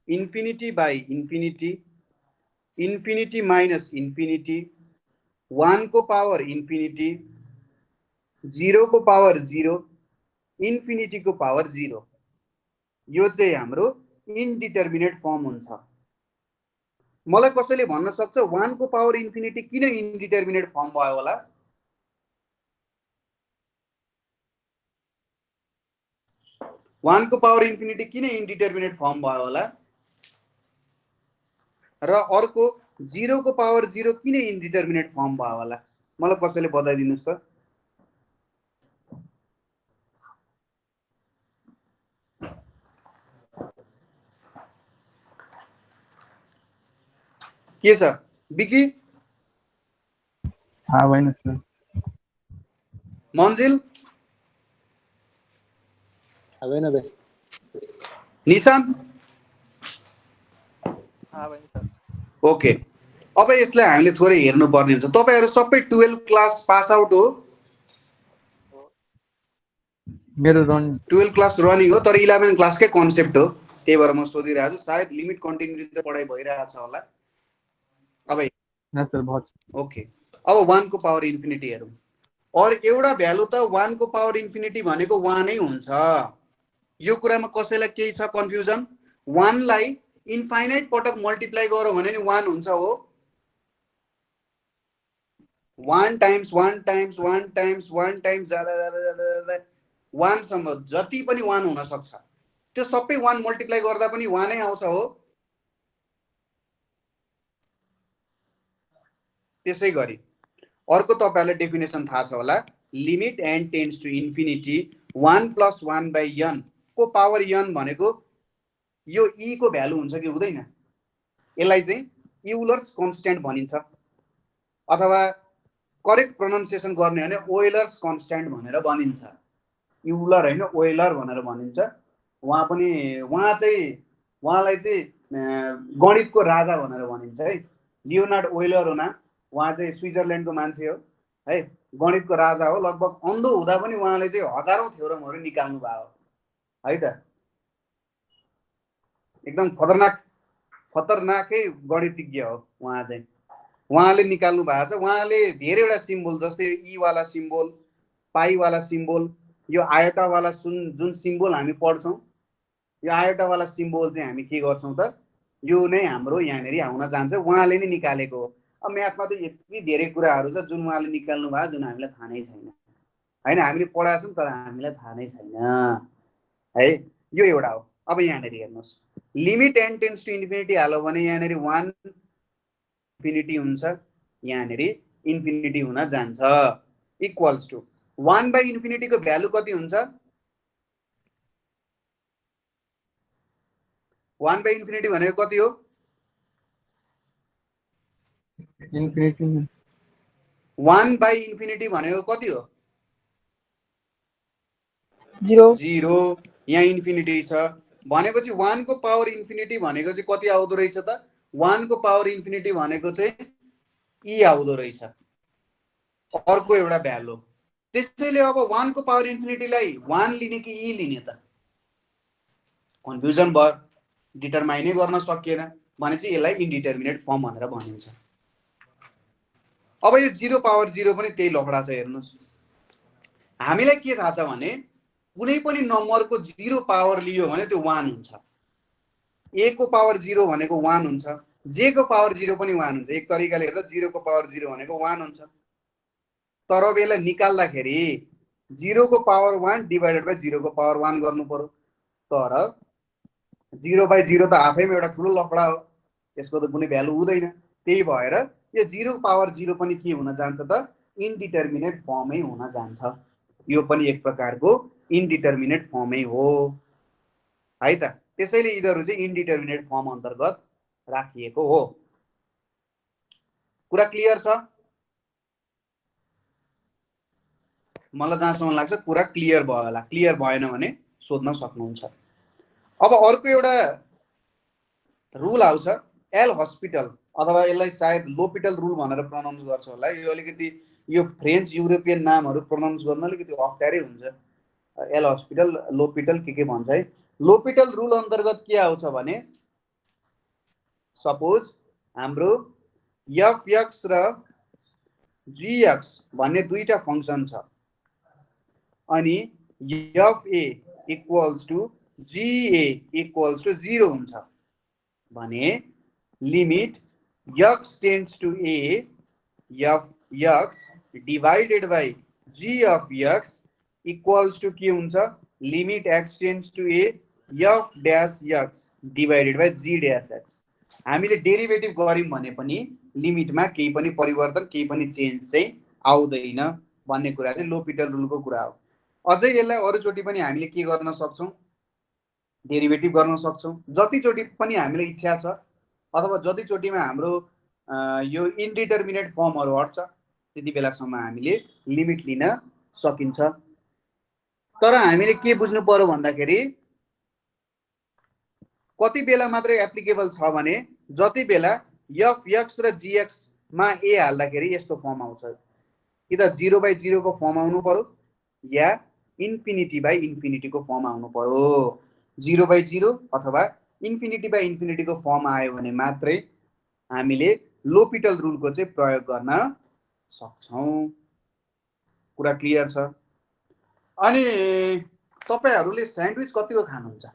[SPEAKER 1] infinity by infinity, infinity minus infinity, 1 को पावर इन्फिनिटी, 0 को पावर 0, इन्फिनिटी को पावर 0, यो चाहिँ हाम्रो इन्डिटर्मिनेट फर्म हुन्छ। मलाई कसैले भन्न सक्छ 1 को पावर इन्फिनिटी किन इन्डिटर्मिनेट फर्म भयो होला? वान को पावर इन्फिनिटी किन इन्डिटर्मिनेट फर्म भयो होला? र अर्को 0 को पावर 0 किन इन्डिटर्मिनेट फर्म भयो होला? मलाई कसैले बताइदिनुस् त। के छ बिकी?
[SPEAKER 5] हाँ भएन सर।
[SPEAKER 1] मन्जिल?
[SPEAKER 2] भएन भाइ।
[SPEAKER 1] निशान?
[SPEAKER 5] हाँ भएन सर।
[SPEAKER 1] ओके, अब यसलाई हामीले थोरै हेर्नु पर्ने हुन्छ। तपाईहरु सबै 12 क्लास पास आउट हो?
[SPEAKER 5] मेरो रन
[SPEAKER 1] 12 क्लास रनिङ हो, तर 11 क्लासकै कन्सेप्ट हो, त्यही भएर म सोधिरहेको छु। सायद लिमिट कन्टिन्युटी त पढाइ भइरहेछ होला। अब
[SPEAKER 5] ना सर बहुत।
[SPEAKER 1] ओके, अब 1 को पावर इन्फिनिटी हेरौँ। और एउटा भ्यालु त 1 को पावर इन्फिनिटी भनेको 1 नै हुन्छ। यो कुरामा कसैलाई केही छ कन्फ्युजन? 1 लाई इन्फाइनाइट पटक मल्टिप्लाई गरौँ भने नि 1 हुन्छ हो। 1 टाइम्स 1 टाइम्स 1 टाइम्स 1 टाइम्स जाँदा जाँदा जाँदा जाँदा 1 सम्म जति पनि 1 हुन सक्छ, त्यो सबै 1 मल्टिप्लाई गर्दा पनि 1 नै आउँछ हो। त्यसै गरी अर्को तपाईहरुलाई डेफिनेसन थाहा छ होला, limit n tends to infinity 1 + 1 / n को पावर n भनेको यो e को भ्यालु हुन्छ कि हुँदैन? यसलाई चाहिँ युलर्स कन्स्ट्यान्ट भनिन्छ, अथवा करेक्ट प्रोनाउन्सिएसन गर्ने हो भने ओइलर्स कन्स्ट्यान्ट भनेर भनिन्छ। युलर हैन ओइलर भनेर भनिन्छ। उहाँलाई चाहिँ गणितको राजा भनेर भनिन्छ है। लियोनार्ड ओइलर हुना, उहाँ चाहिँ स्विजरल्यान्डको मान्छे हो है, गणितको राजा हो। लगभग अन्धो हुँदा पनि उहाँले चाहिँ हजारौं थ्योरमहरु निकाल्नु भयो है त। एकदम खतरनाकै गणितज्ञ हो उहाँ चाहिँ। उहाँले निकाल्नु भएको छ। उहाँले धेरैवटा सिम्बल जस्तै ई वाला सिम्बल, पाई वाला सिम्बल, यो आयोटा वाला जुन सिम्बल हामी पढ्छौं, यो आयोटा वाला सिम्बल चाहिँ हामी के गर्छौं त, यो नै हाम्रो यहाँनेरि आउन जान्छ। उहाँले नै निकालेको हो। अब म्याथमा त यति धेरै कुराहरू छ जुन उहाँले निकाल्नु भयो, जुन हामीलाई थाहा नै छैन हैन। हामीले पढाएको छौं तर हामीलाई थाहा नै छैन है। यो एउटा हो। अब यहाँनेरि हेर्नुस्, limit n tends to infinity हाल्यो भने यहाँनेरि 1 इन्फिनिटी हुन्छ, यहाँनेरि इन्फिनिटी हुन जान्छ। इक्वल्स टु 1/इन्फिनिटी को भ्यालु कति हुन्छ? 1/इन्फिनिटी भनेको कति हो?
[SPEAKER 5] इन्फिनिटी
[SPEAKER 1] 1/इन्फिनिटी भनेको कति हो? 0। यहाँ इन्फिनिटी छ भनेपछि 1 को पावर इन्फिनिटी भनेको चाहिँ कति आउँदो रहेछ त? 1 को पावर इन्फिनिटी भनेको चाहिँ e आउँदो रहेछ, अर्को एउटा भ्यालु। त्यसैले अब 1 को पावर इन्फिनिटीलाई 1 लिने कि e लिने त? कन्फ्युजन भयो, डिटरमाइनै गर्न सकिएन भने चाहिँ यसलाई इन्डिटर्मिनेट फर्म भनेर भनिन्छ। अब यो 0 पावर 0 पनि त्यही लफडा छ। हेर्नुस्, हामीलाई के थाहा छ भने कुनै पनि नम्बरको 0 पावर लियो भने त्यो 1 हुन्छ। a को पावर 0 भनेको 1 हुन्छ, j को पावर 0 पनि 1 हुन्छ। एक तरिकाले हेर्दा 0 को पावर 0 भनेको 1 हुन्छ। तर अब यसलाई निकाल्दाखेरि 0 को पावर 1 डिवाइडेड बाइ 0 को पावर 1 गर्नु पर्यो। तर 0/0 त आफैमा एउटा ठुलो लफडा हो, यसको त कुनै भ्यालु हुँदैन। त्यही भएर यो 0 पावर 0 पनि के हुन जान्छ त? इन्डिटर्मिनेट फर्मै हुन जान्छ। यो पनि एक प्रकारको इन्डिटर्मिनेट फर्मै हो है त। त्यसैले यिनीहरू चाहिँ इन्डिटर्मिनेट फर्म अन्तर्गत राखिएको हो। कुरा क्लियर छ? मलाई जहाँसम्म लाग्छ कुरा क्लियर भयो होला। क्लियर भएन भने सोध्न सक्नुहुन्छ। अब अर्को एउटा रुल आउँछ एल हस्पिटल, अथवा यसलाई सायद लोपिटल रुल भनेर प्रोनाउन्स गर्छ होला। यो अलिकति यो फ्रेन्च युरोपियन नामहरू प्रोनाउन्स गर्न अलिकति अप्ठ्यारै हुन्छ। एल हस्पिटल, लोपिटल के भन्छ है। लोपिटल रुल अन्तर्गत के आउँछ भने सपोज हाम्रो fx र gx भन्ने दुईटा फंक्सन छ अनि fa equals to ga equals to 0 हुन्छ भने limit x tends to a f divided by g of x equals to के हुन्छ limit x tends to a f dash x divided by g dash x हामीले डेरिभेटिभ गर्यौं भने पनि लिमिटमा केही पनि परिवर्तन केही पनि चेन्ज चाहिँ आउँदैन भन्ने कुरा चाहिँ लोपिटल रुलको कुरा हो। अझै यसलाई अरूचोटि पनि हामीले के गर्न सक्छौं डेरिभेटिभ गर्न सक्छौं जतिचोटि पनि हामीलाई इच्छा छ अथवा जतिचोटिमा हाम्रो यो इन्डिटरमिनेट फर्महरु हट्छ त्यति बेलासम्म हामीले लिमिट लिन सकिन्छ। तर हामीले के बुझ्नु पर्यो भन्दाखेरि कति बेला मात्र एप्लिकेबल छ भने जति बेला fx र gx मा a हाल्दाखेरि यस्तो फर्म आउँछ इदर 0/0 को फर्म आउनु पर्यो या इन्फिनिटी को फर्म आउनु पर्यो 0/0 अथवा इन्फिनिटी को फर्म आयो भने मात्रै हामीले लोपिटल रुलको चाहिँ प्रयोग गर्न सक्छौं। कुरा क्लियर छ। अनि तपाईहरुले स्यान्डविच कतिको खानुहुन्छ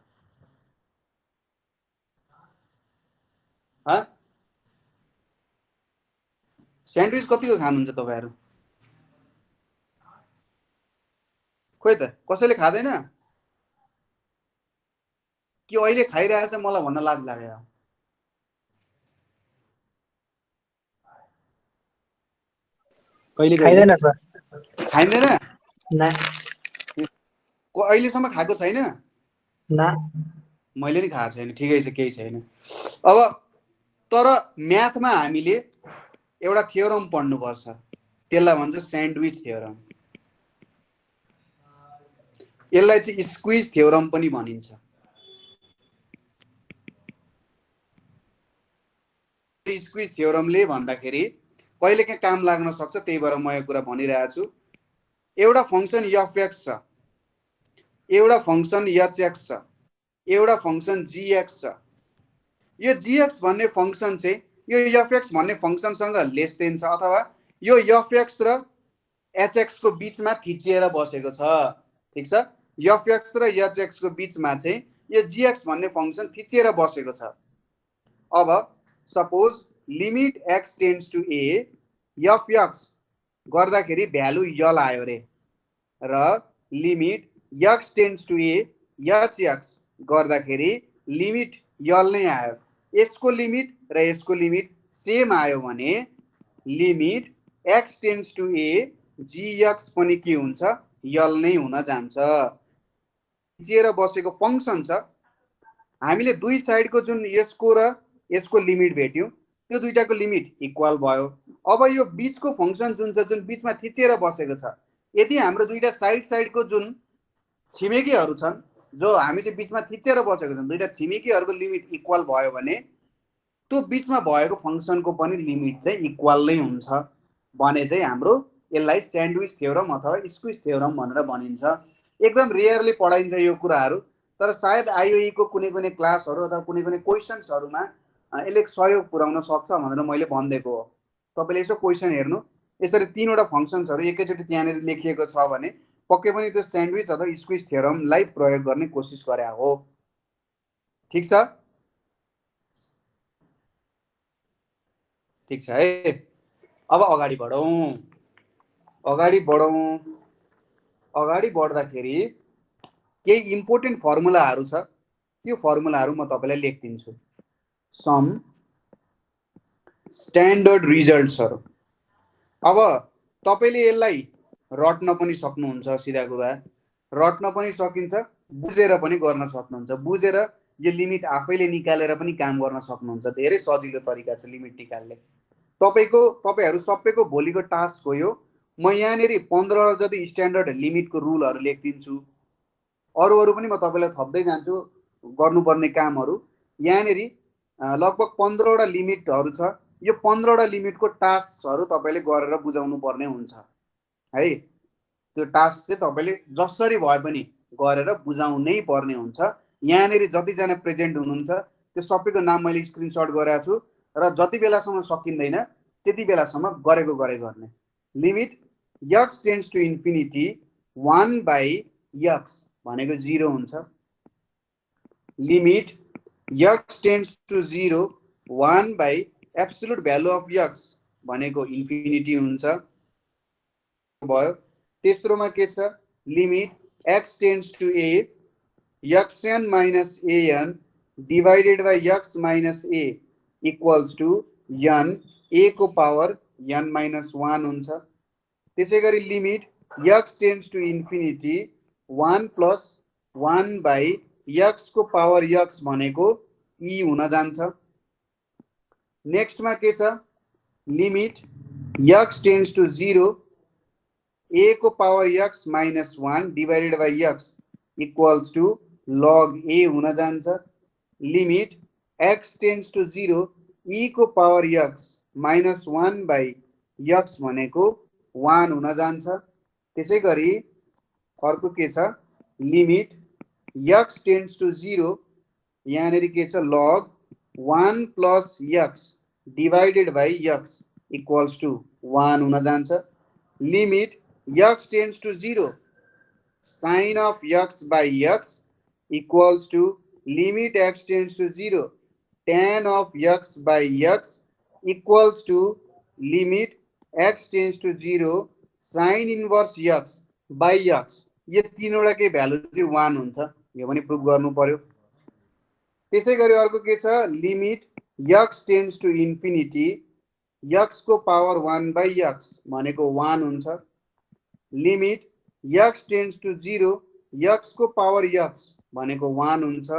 [SPEAKER 1] ह स्यान्डविच कतिको खानुहुन्छ तपाईहरु खोइ त कसैले खादैन कि अहिले खाइरहेछ मलाई भन्न लाज लाग्यो
[SPEAKER 2] कहिले
[SPEAKER 4] खाइदैन सर
[SPEAKER 1] खाइदैन
[SPEAKER 4] ना
[SPEAKER 1] को अहिलेसम्म खाएको छैन
[SPEAKER 4] ना
[SPEAKER 1] मैले नि खाएको छैन ठिकै छ केही छैन। अब तर म्याथमा हामीले एउटा थ्योरम पढ्नु पर्छ त्यसलाई भन्छ स्यान्डविच थ्योरम यसलाई चाहिँ स्क्विज थ्योरम पनि भनिन्छ। स्क्विज थ्योरमले भन्दाखेरि कहिलेकाहीँ काम लाग्न सक्छ त्यही भएर म यो कुरा भनिरहेको छु। एउटा फंक्सन fx छ एउटा फंक्सन hx छ एउटा फंक्सन gx छ यो gx भन्ने फंक्सन चाहिँ यो fx भन्ने फंक्सनसँग लेस देन छ अथवा यो fx र hx को बीचमा थिचिएर बसेको छ ठीक छ fx र hx को बीचमा चाहिँ यो gx भन्ने फंक्सन थिचिएर बसेको छ। अब suppose limit x tends to a fx गर्दाखेरि भ्यालु यल आयो रे र limit x tends to a hx गर्दाखेरि लिमिट यल नै आयो यसको लिमिट र यसको लिमिट सेम आयो भने limit x tends to a gx पनि के हुन्छ यल नै हुन जान्छ। थिचिएर बसेको फंक्सन छ हामीले दुई साइडको जुन यसको र यसको लिमिट भेट्यौं त्यो दुईटाको लिमिट इक्वल भयो। अब यो बीचको फंक्सन जुन छ जुन बीचमा थिचिएर बसेको छ यदि हाम्रो दुईटा साइडको जुन छिमेकीहरु छन् जो हामी चाहिँ बीचमा थिचेर बसेको छन् दुईटा छिमेकीहरुको लिमिट इक्वल भयो भने त्यो बीचमा भएको फंक्सनको पनि लिमिट चाहिँ इक्वल नै हुन्छ भने चाहिँ हाम्रो यसलाई स्यान्डविच थ्योरम अथवा स्क्विज थ्योरम भनेर भनिन्छ। एकदम रेयरली पढाइन्छ यो कुराहरु तर सायद आईओई को कुनै क्लासहरु अथवा कुनै क्वेशन्सहरुमा यसले सहयोग पुर्याउन सक्छ भनेर मैले भन्देको हो। तपाईले यसो क्वेशन हेर्नु यसरी तीनवटा फंक्सन्सहरु एकैचोटी त्यहाँनेर लेखिएको छ भने पक्कै पनि त्यो स्यान्डविच अथवा स्क्विज थ्योरमलाई प्रयोग गर्ने कोसिस गरे हो। ठीक छ ठीक छ है। अब अगाडि बढ्दाखेरि केही इम्पोर्टेन्ट फर्मुलाहरु छ त्यो फर्मुलाहरु म तपाईलाई लेखिदिन्छु। सम स्ट्यान्डर्ड रिजल्ट्सहरु अब तपाईले यसलाई रट्न पनि सक्नुहुन्छ सिधा कुरा रट्न पनि सकिन्छ बुझेर पनि गर्न सक्नुहुन्छ बुझेर यो लिमिट आफैले निकालेर पनि काम गर्न सक्नुहुन्छ धेरै सजिलो तरिका छ लिमिट निकाल्ने। तपाईहरु सबैको भोलिको टास्क हो यो म यहाँनेरि 15 जति स्ट्यान्डर्ड लिमिटको रुलहरु लेखिदिन्छु अरु पनि म तपाईलाई थप्दै जान्छु गर्नुपर्ने कामहरु यहाँनेरि लगभग 15 वटा लिमिटहरु छ यो 15 वटा लिमिटको टास्कहरु तपाईले गरेर बुझाउनु पर्ने हुन्छ है। त्यो टास्क चाहिँ तपाईले जसरी भए पनि गरेर बुझाउनै पर्ने हुन्छ। यहाँनेरि जति जना प्रेजेन्ट हुनुहुन्छ त्यो सबैको नाम मैले स्क्रिनसट गरेको छु र जति बेलासम्म सकिँदैन त्यति बेलासम्म गरेको गर्ने। Limit x tends to infinity 1/x भनेको 0 हुन्छ। Limit x tends to 0 1 absolute value of x भनेको इन्फिनिटी हुन्छ भयो। तेस्रोमा के छ limit x tends to a xn minus an divided by x minus a equals to n a को पावर n माइनस 1 हुन्छ। त्यसै गरी limit x tends to infinity 1 plus 1 by x को पावर x भनेको e हुन जान्छ। नेक्स्टमा के छ limit x tends to 0 a को power x minus 1 divided by x equals to log a हुन जान्छ। Limit x tends to 0 e को power x minus 1 by x भनेको 1 हुन जान्छ। त्यसै गरी अर्को के छ लिमिट x टेन्ड्स टु 0 यहाँनेरि के छ log 1 plus x divided by x equals to 1 हुन जान्छ। Limit x tends to 0 sin of x by x equals to limit x tends to 0 tan of x by x equals to limit x tends to 0 sin inverse x by x। यो तीनवटाकै भ्यालु चाहिँ 1 हुन्छ, यो पनि प्रुभ गर्नु पर्यो। त्यसै गरी अर्को के छ limit x tends to infinity x को पावर 1 by x भनेको 1 हुन्छ। Limit x tends to 0 x को पावर x भनेको 1 हुन्छ।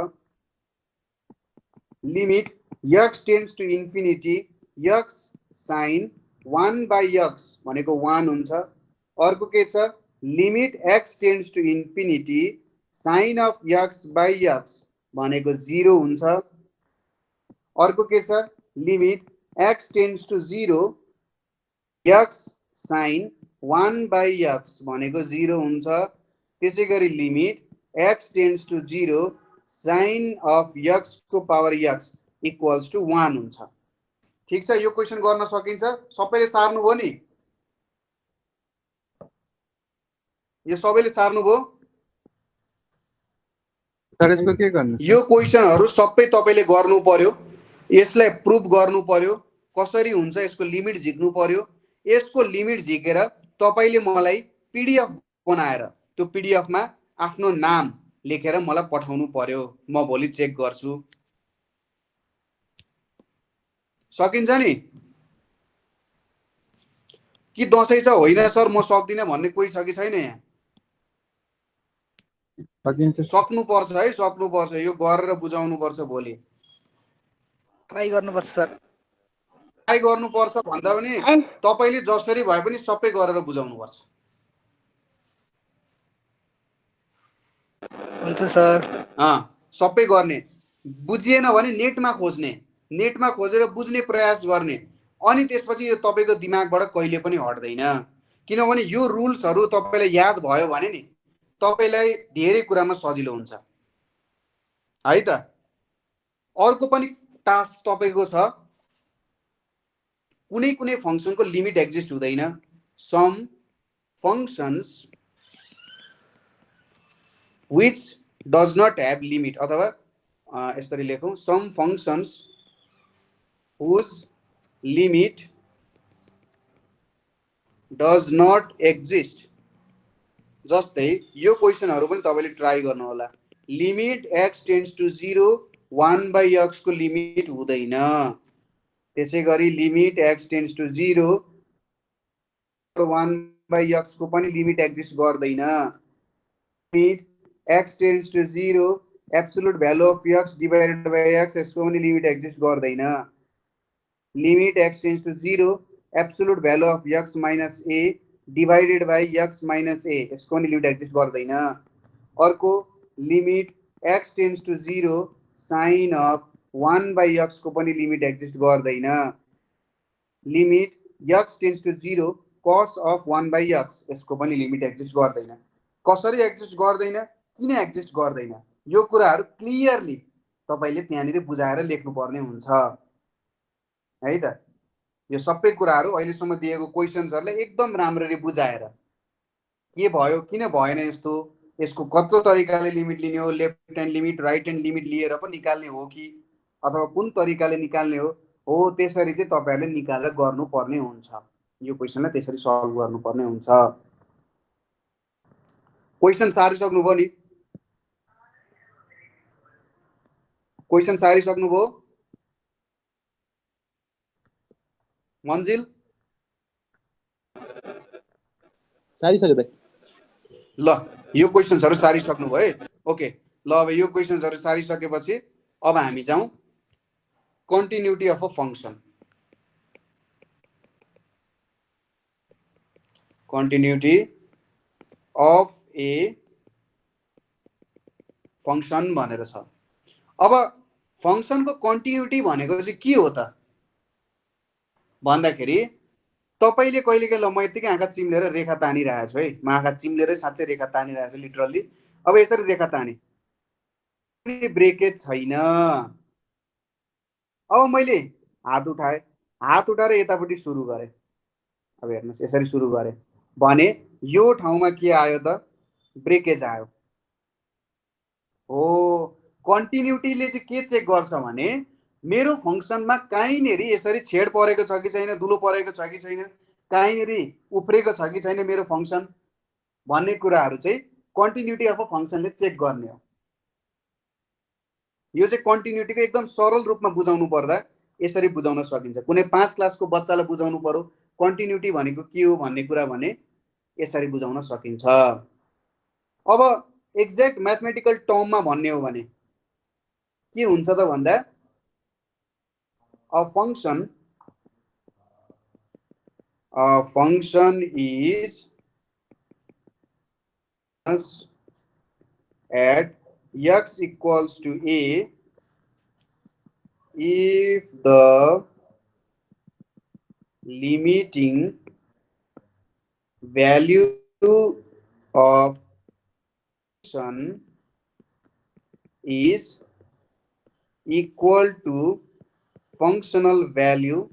[SPEAKER 1] Limit x tends to infinity x sin 1 by x भनेको 1 हुन्छ। अर्को के छ limit x tends to infinity sin of x by x भनेको 0 हुन्छ। अर्को के छ limit x tends to 0 x sin 1 by x भनेको 0 हुन्छ। त्यसै गरी limit x tends to 0 sin of x को पावर x इक्वल्स टु 1 हुन्छ। ठीक छ, यो क्वेशन गर्न सकिन्छ। सबैले सार्नुभयो नि? यो सबैले सार्नुभयो?
[SPEAKER 5] सर यसको के गर्नु?
[SPEAKER 1] यो क्वेशनहरु सबै तपाईले गर्नु पर्यो, यसलाई प्रुभ गर्नु पर्यो, कसरी हुन्छ यसको लिमिट झिक्नु पर्यो। यसको लिमिट झिकेर तपाईले मलाई पीडीएफ बनाएर त्यो पीडीएफ मा आफ्नो नाम लेखेर मलाई पठाउनु पर्यो, म भोलि चेक गर्छु। सकिन्छ नि? कि दशैं छ होइन सर म सक्दिन भन्ने कोही छ कि छैन यहाँ?
[SPEAKER 5] सकिन्छ।
[SPEAKER 1] सक्नुपर्छ है, सक्नुपर्छ। यो गरेर बुझाउनु पर्छ भोलि।
[SPEAKER 3] ट्राई गर्नुपर्छ सर।
[SPEAKER 1] ट्राई गर्नुपर्छ भन्दा पनि तपाईले जसरी भए पनि सबै गरेर बुझाउनु पर्छ।
[SPEAKER 3] हुन्छ सर।
[SPEAKER 1] सबै गर्ने। बुझिएन भने नेटमा खोज्ने, नेटमा खोजेर बुझ्ने प्रयास गर्ने, अनि त्यसपछि यो तपाईको दिमागबाट कहिले पनि हट्दैन। किनभने यो रुल्सहरु तपाईलाई याद भयो भने नि तपाईलाई धेरै कुरामा सजिलो हुन्छ है त। अर्को पनि टास्क तपाईको छ, कुनै कुनै फंक्सनको लिमिट एक्जिस्ट हुँदैन। Some functions which does not have limit, अथवा यसरी लेखौं some functions whose limit does not exist। जस्तै यो क्वेशनहरु पनि तपाईले ट्राई गर्नु होला। Limit x tends to 0 1 by x को लिमिट हुँदैन। त्यसै गरी limit x tends to 0 1 by x को पनि लिमिट एक्जिस्ट गर्दैन। Limit x tends to 0 absolute value of x divided by x यसको पनि लिमिट एक्जिस्ट गर्दैन। Limit x tends to 0 absolute value of x minus a divided by x minus a यसको पनि लिमिट एक्जिस्ट गर्दैन। अर्को limit x tends to 0 sin of 1 by x को पनि लिमिट एक्जिस्ट गर्दैन। Limit x tends to 0 cos of 1 by x यसको पनि लिमिट एक्जिस्ट गर्दैन। कसरी एक्जिस्ट गर्दैन, किन एक्जिस्ट गर्दैन, यो कुराहरु क्लियरली तपाईले त्यहाँनिर बुझाएर लेख्नुपर्ने हुन्छ है त। यो सबै कुराहरू अहिलेसम्म दिएको क्वेसन्सहरूलाई एकदम राम्ररी बुझाएर के भयो किन भएन यस्तो, यसको कस्तो तरिकाले लिमिट लिने हो, left hand limit right hand limit लिएर पो निकाल्ने हो कि अथवा कुन तरिकाले निकाल्ने हो त्यसरी चाहिँ तपाईँहरूले निकालेर गर्नुपर्ने हुन्छ। यो क्वेसनलाई त्यसरी सल्भ गर्नुपर्ने हुन्छ। क्वेसन सारिसक्नुभयो नि? क्वेसन सारिसक्नुभयो? मन्जिल
[SPEAKER 2] सारिसक्यो दाइ।
[SPEAKER 1] ल यो क्वेसन्सहरू सारिसक्नुभयो है। ओके ल अब यो क्वेसन्सहरू सारिसकेपछि अब हामी जाउँ continuity of a function. Continuity of A function भनेर छ। अब फङ्सनको कन्टिन्युटी भनेको चाहिँ के हो त भन्दाखेरि तपाईले कहिलेकाहीँ ल म यतिकै आँखा चिम्लेर रेखा तानिरहेको छु है, म आँखा चिम्लेरै साँच्चै रेखा तानिरहेको छु लिटरली। अब यसरी रेखा ताने ब्रेकेज छैन। अब मैले हात उठाएँ, हात उठाएर यतापट्टि सुरु गरेँ। अब हेर्नुहोस् यसरी सुरु गरेँ भने यो ठाउँमा के आयो त ब्रेकेज आयो। हो कन्टिन्युटीले चाहिँ के चेक गर्छ भने मेरो फङ्सनमा कहीँनिर यसरी छेड परेको छ कि छैन, दुलो परेको छ कि छैन, कहीँनिर उफ्रेको छ कि छैन मेरो फङ्सन भन्ने कुराहरू चाहिँ कन्टिन्युटी अफ अ फङ्सनले चेक गर्ने हो। यो चाहिँ कन्टिन्युटीको एकदम सरल रूपमा बुझाउनु पर्दा यसरी बुझाउन सकिन्छ। कुनै 5 क्लासको बच्चालाई बुझाउनु पर्यो कन्टिन्युटी भनेको के हो भन्ने कुरा भने यसरी बुझाउन सकिन्छ। अब एक्ज्याक्ट म्याथमेटिकल टर्ममा भन्ने हो भने के हुन्छ त भन्दा a function is at x equals to a if the limiting value of function is equal to functional value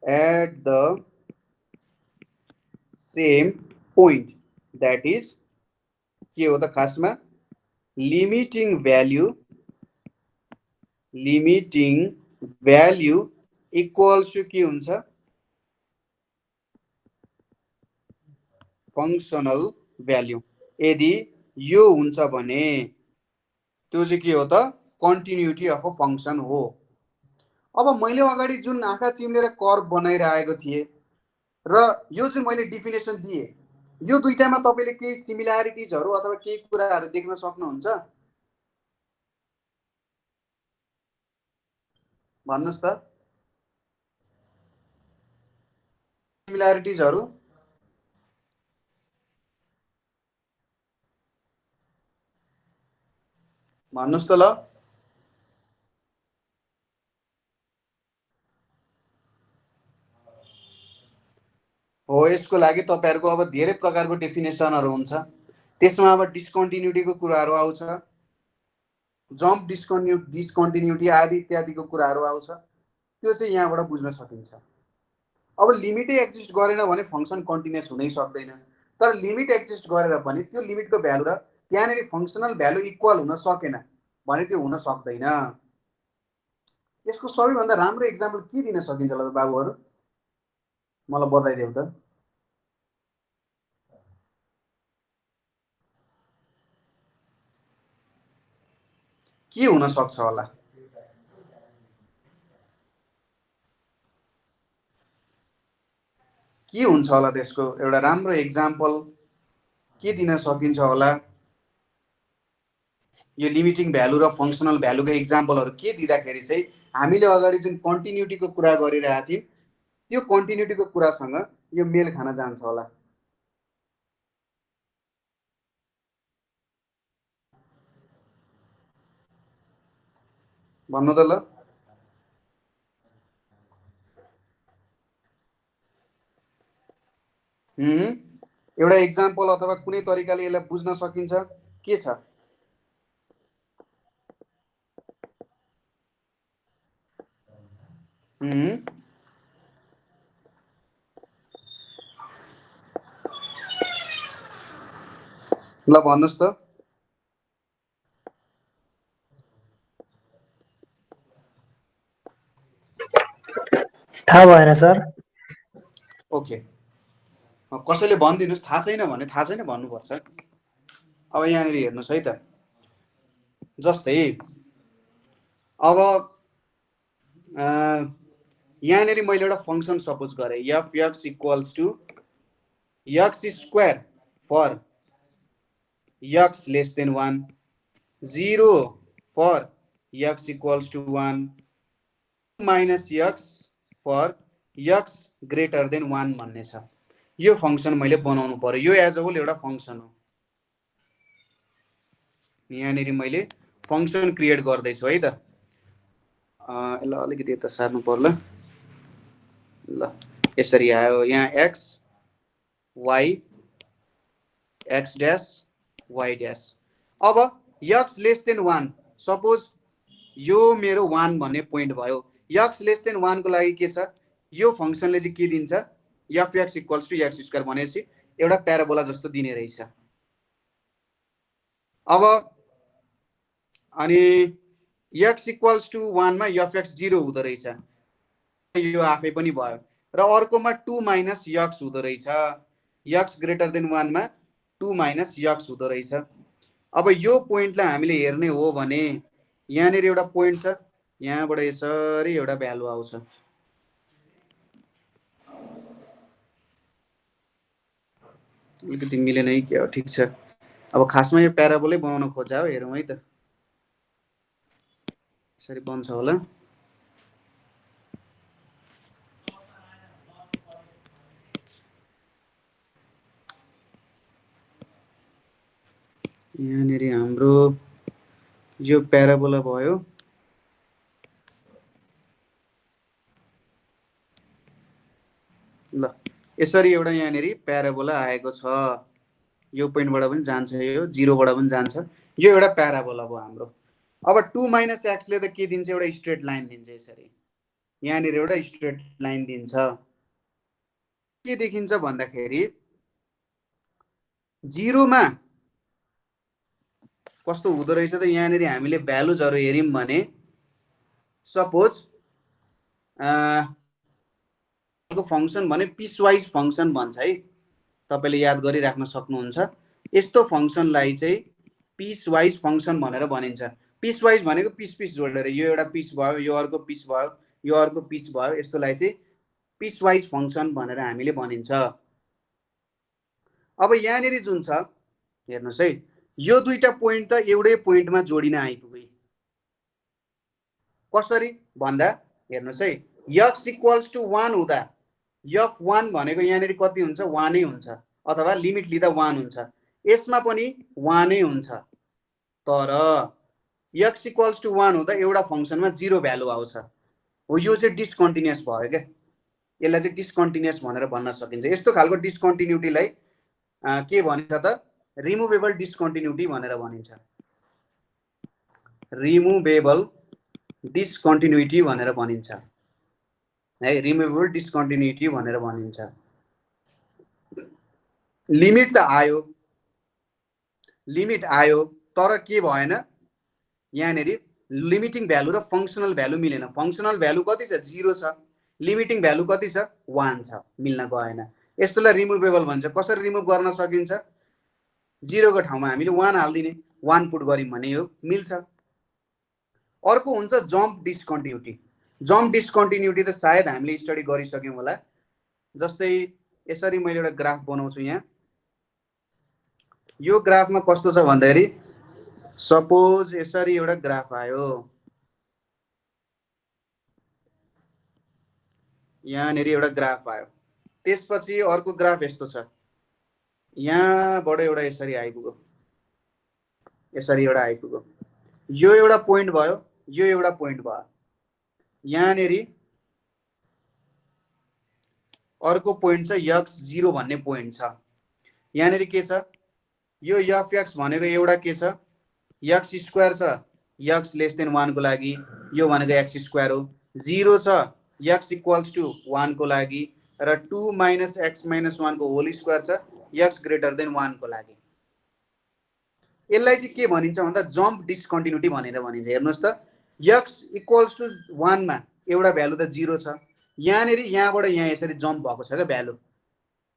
[SPEAKER 1] at the same point, that is के हो त खासमा limiting value equals to के हुन्छ functional value। यदि यो हुन्छ भने त्यो चाहिँ के हो त कन्टिन्युटी अफ अ फङ्सन हो। अब मैले अगाडि जुन आँखा चिम्लेर कर्भ बनाइरहेको थिएँ र यो चाहिँ मैले डिफिनेसन दिएँ, यो दुईटामा तपाईले केही सिमिल्यारिटिजहरू अथवा केही कुराहरू देख्न सक्नुहुन्छ? भन्नुस् त सिमिल्यारिटिजहरू। भन्नुस् त ल। हो यसको लागि तपाईहरुको अब धेरै प्रकारको डेफिनेसनहरू हुन्छ। त्यसमा अब डिस्कन्टिन्युटीको कुराहरू आउँछ, जम्प डिस्कन्टिन्युटी आदि इत्यादिको कुराहरू आउँछ। त्यो चाहिँ यहाँबाट बुझ्न सकिन्छ। अब लिमिटै एक्जिस्ट गरेन भने फङ्सन कन्टिन्युअस हुनै सक्दैन। तर लिमिट एक्जिस्ट गरेर पनि त्यो लिमिटको भ्यालु र त्यहाँनिर फङ्सनल भ्यालु इक्वल हुन सकेन भने त्यो हुन सक्दैन। यसको सबैभन्दा राम्रो एक्जाम्पल के दिन सकिन्छ ल बाबुहरू? मलाई बताइदेऊ त। के हुन सक्छ होला? के हुन्छ होला त्यसको एउटा राम्रो एक्जाम्पल के दिन सकिन्छ होला? यो लिमिटिङ भ्यालु र फङ्सनल भ्यालुको एक्जाम्पलहरू के दिँदाखेरि चाहिँ हामीले अगाडि जुन कन्टिन्युटीको कुरा गरिरहेका थियौँ त्यो कन्टिन्युटीको कुरासँग यो मेल खान जान्छ होला? भन्नु त ल। एउटा एक्जाम्पल अथवा कुनै तरिकाले यसलाई बुझ्न सकिन्छ? के छ? ल भन्नुहोस् त।
[SPEAKER 4] थाहा भएन सर।
[SPEAKER 1] ओके, कसैले भनिदिनुहोस्, थाहा छैन भने थाहा छैन भन्नुपर्छ। अब यहाँनिर हेर्नुहोस् है त, जस्तै अब यहाँनिर मैले एउटा फङ्सन सपोज गरेँ, f x equals to x square for x less than 1, 0 for x equals to 1, minus x for x greater than 1 भन्ने छ। यो फङ्सन मैले बनाउनु पर्यो। यो एज अ होल एउटा फङ्सन हो। यहाँनिर मैले फङ्सन क्रिएट गर्दैछु है त। यसलाई अलिकति यता सार्नु पर्ला। ल यसरी आयो। यहाँ x y x dash y dash. अब एक्स लेस देन 1, सपोज यो मेरो 1 भन्ने पोइन्ट भयो। एक्स लेस देन 1 को लागि के छ, यो फङ्सनले चाहिँ के दिन्छ, f x equals to x square भनेपछि एउटा प्याराबोला जस्तो दिने रहेछ। अब अनि एक्स इक्वल्स टु 1 मा एफ एक्स 0 हुँदो रहेछ, यो आफै पनि भयो। र अर्कोमा 2 माइनस एक्स हुँदो रहेछ, एक्स ग्रेटर देन 1 मा 2 माइनस एक्स हुँदो रहेछ। अब यो पोइन्टलाई हामीले हेर्ने हो भने यहाँनिर एउटा पोइन्ट छ, यहाँबाट यसरी एउटा भ्यालु आउँछ। अलिकति मिलेन है के हो, ठिक छ। अब खासमा यो प्याराबोलै बनाउन खोजा हो, हेरौँ है त यसरी बन्छ होला। यहाँनिर हाम्रो यो प्याराबोला भयो। ल यसरी एउटा यहाँनिर प्याराबोला आएको छ। यो पोइन्टबाट पनि जान्छ, यो 0 बाट पनि जान्छ। यो एउटा प्याराबोला भयो हाम्रो। अब 2 माइनस एक्सले त के दिन्छ, एउटा स्ट्रेट लाइन दिन्छ। यसरी यहाँनिर एउटा स्ट्रेट लाइन दिन्छ। के देखिन्छ भन्दाखेरि 0 मा कस्तो हुँदो रहेछ त, यहाँनिर हामीले भ्यालुजहरू हेर्यौँ भने सपोज फङ्सन भने पिस वाइज फङ्सन भन्छ है, तपाईँले याद गरिराख्न सक्नुहुन्छ। यस्तो फङ्सनलाई चाहिँ पिस वाइज फङ्सन भनेर भनिन्छ। पिस वाइज भनेको पिस पिस जोडेर, यो एउटा पिस भयो, यो अर्को पिस भयो, यो अर्को पिस भयो, यस्तोलाई चाहिँ पिस वाइज फङ्सन भनेर हामीले भनिन्छ। अब यहाँनिर जुन छ हेर्नुहोस् है, यो दुईटा पोइन्ट त एउटै पोइन्टमा जोडिन आइपुगे। कसरी भन्दा हेर्नुहोस् है, एक्स इक्वल्स टु 1 हुँदा f1 भनेको यहाँनिर कति हुन्छ, 1 नै हुन्छ, अथवा लिमिट लिँदा 1 हुन्छ। यसमा पनि 1 नै हुन्छ। तर x इक्वल्स टु 1 हुँदा एउटा फङ्सनमा 0 भ्यालु आउँछ। हो यो चाहिँ डिस्कन्टिन्युअस भयो क्या। यसलाई चाहिँ डिस्कन्टिन्युअस भनेर भन्न सकिन्छ। यस्तो खालको डिस्कन्टिन्युटीलाई के भनिन्छ त, रिमुभेबल डिस्कन्टिन्युटी भनेर भनिन्छ। रिमुभेबल डिस्कन्टिन्युटी भनेर भनिन्छ है, रिमुभेबल डिस्कन्टिन्युटी भनेर भनिन्छ। लिमिट त आयो, लिमिट आयो, तर के भएन, यहाँनिर लिमिटिङ भ्यालु र फङ्सनल भ्यालु मिलेन। फङ्सनल भ्यालु कति छ, 0 छ। लिमिटिङ भ्यालु कति छ, 1 छ, मिल्न गएन। यस्तोलाई रिमुभेबल भन्छ। कसरी रिमुभ गर्न सकिन्छ, 0 को ठाउँमा हामीले 1 हाल्दिने, 1 पुट गर्यौँ भने यो मिल्छ। अर्को हुन्छ जम्प डिस्कन्टिन्युटी। जम्प डिस्कन्टिन्युटी त सायद हामीले स्टडी गरिसक्यौँ होला। जस्तै यसरी मैले एउटा ग्राफ बनाउँछु। यहाँ यो ग्राफमा कस्तो छ भन्दाखेरि सपोज यसरी एउटा ग्राफ आयो, यहाँनिर एउटा ग्राफ आयो, त्यसपछि अर्को ग्राफ यस्तो छ, यहाँबाट एउटा यसरी आइपुग्यो, यसरी एउटा आइपुग्यो। यो एउटा पोइन्ट भयो, यो एउटा पोइन्ट भयो। यहाँनिर अर्को पोइन्ट छ x0 भन्ने पोइन्ट छ। यहाँनिर के छ, यो f(x) भनेको एउटा के छ, x स्क्वायर छ, x लेस देन 1 को लागि, यो भनेको x स्क्वायर हो। 0 छ, x इक्वल्स टु 1 को लागि, र 2 माइनस x माइनस 1 को होल स्क्वायर छ, x ग्रेटर देन 1 को लागि। यसलाई चाहिँ के भनिन्छ भन्दा जम्प डिस्कन्टिन्युटी भनेर भनिन्छ। हेर्नुहोस् त, x इक्वल्स टु 1 मा एउटा भ्यालु त 0 छ, यहाँनिर यहाँबाट यहाँ यसरी जम्प भएको छ क्या भ्यालु,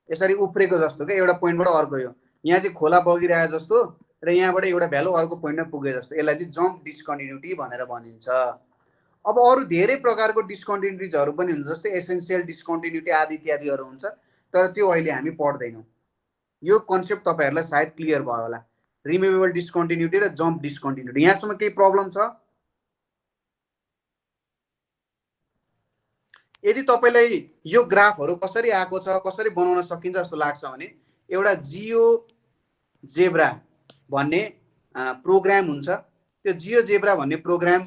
[SPEAKER 1] यसरी उफ्रेको जस्तो क्या, एउटा पोइन्टबाट अर्को। यो यहाँ चाहिँ खोला बगिरहेको जस्तो र यहाँबाट एउटा भ्यालु अर्को पोइन्टमा पुगे जस्तो, यसलाई चाहिँ जम्प डिस्कन्टिन्युटी भनेर भनिन्छ। अब अरू धेरै प्रकारको डिस्कन्टिन्युटिजहरू पनि हुन्छ, जस्तै एसेन्सियल डिस्कन्टिन्युटी आदि इत्यादिहरू हुन्छ, तर त्यो अहिले हामी पढ्दैनौँ। यो कन्सेप्ट तपाईँहरूलाई सायद क्लियर भयो होला, रिमुभेबल डिस्कन्टिन्युटी र जम्प डिस्कन्टिन्युटी। यहाँसम्म केही प्रब्लम छ? यदि तपाईँलाई यो ग्राफहरू कसरी आएको छ, कसरी बनाउन सकिन्छ जस्तो लाग्छ भने एउटा जियोजेब्रा भन्ने प्रोग्राम हुन्छ। त्यो जियोजेब्रा भन्ने प्रोग्राम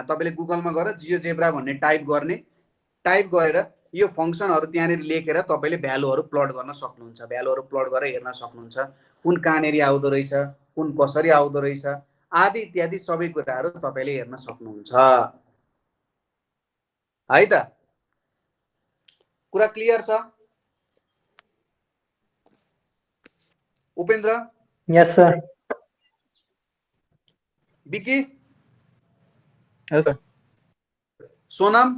[SPEAKER 1] तपाईँले गुगलमा गएर जियोजेब्रा भन्ने टाइप गरेर यो फङ्सनहरू त्यहाँनिर लेखेर तपाईँले भ्यालुहरू प्लट गर्न सक्नुहुन्छ। भ्यालुहरू प्लट गरेर हेर्न सक्नुहुन्छ, कुन कहाँनिर आउँदो रहेछ, कुन कसरी आउँदो रहेछ आदि इत्यादि सबै कुराहरू तपाईँले हेर्न सक्नुहुन्छ है त। कुरा क्लियर छ उपेन्द्र?
[SPEAKER 4] यस सर।
[SPEAKER 1] विकी?
[SPEAKER 5] यस सर।
[SPEAKER 1] सोनम?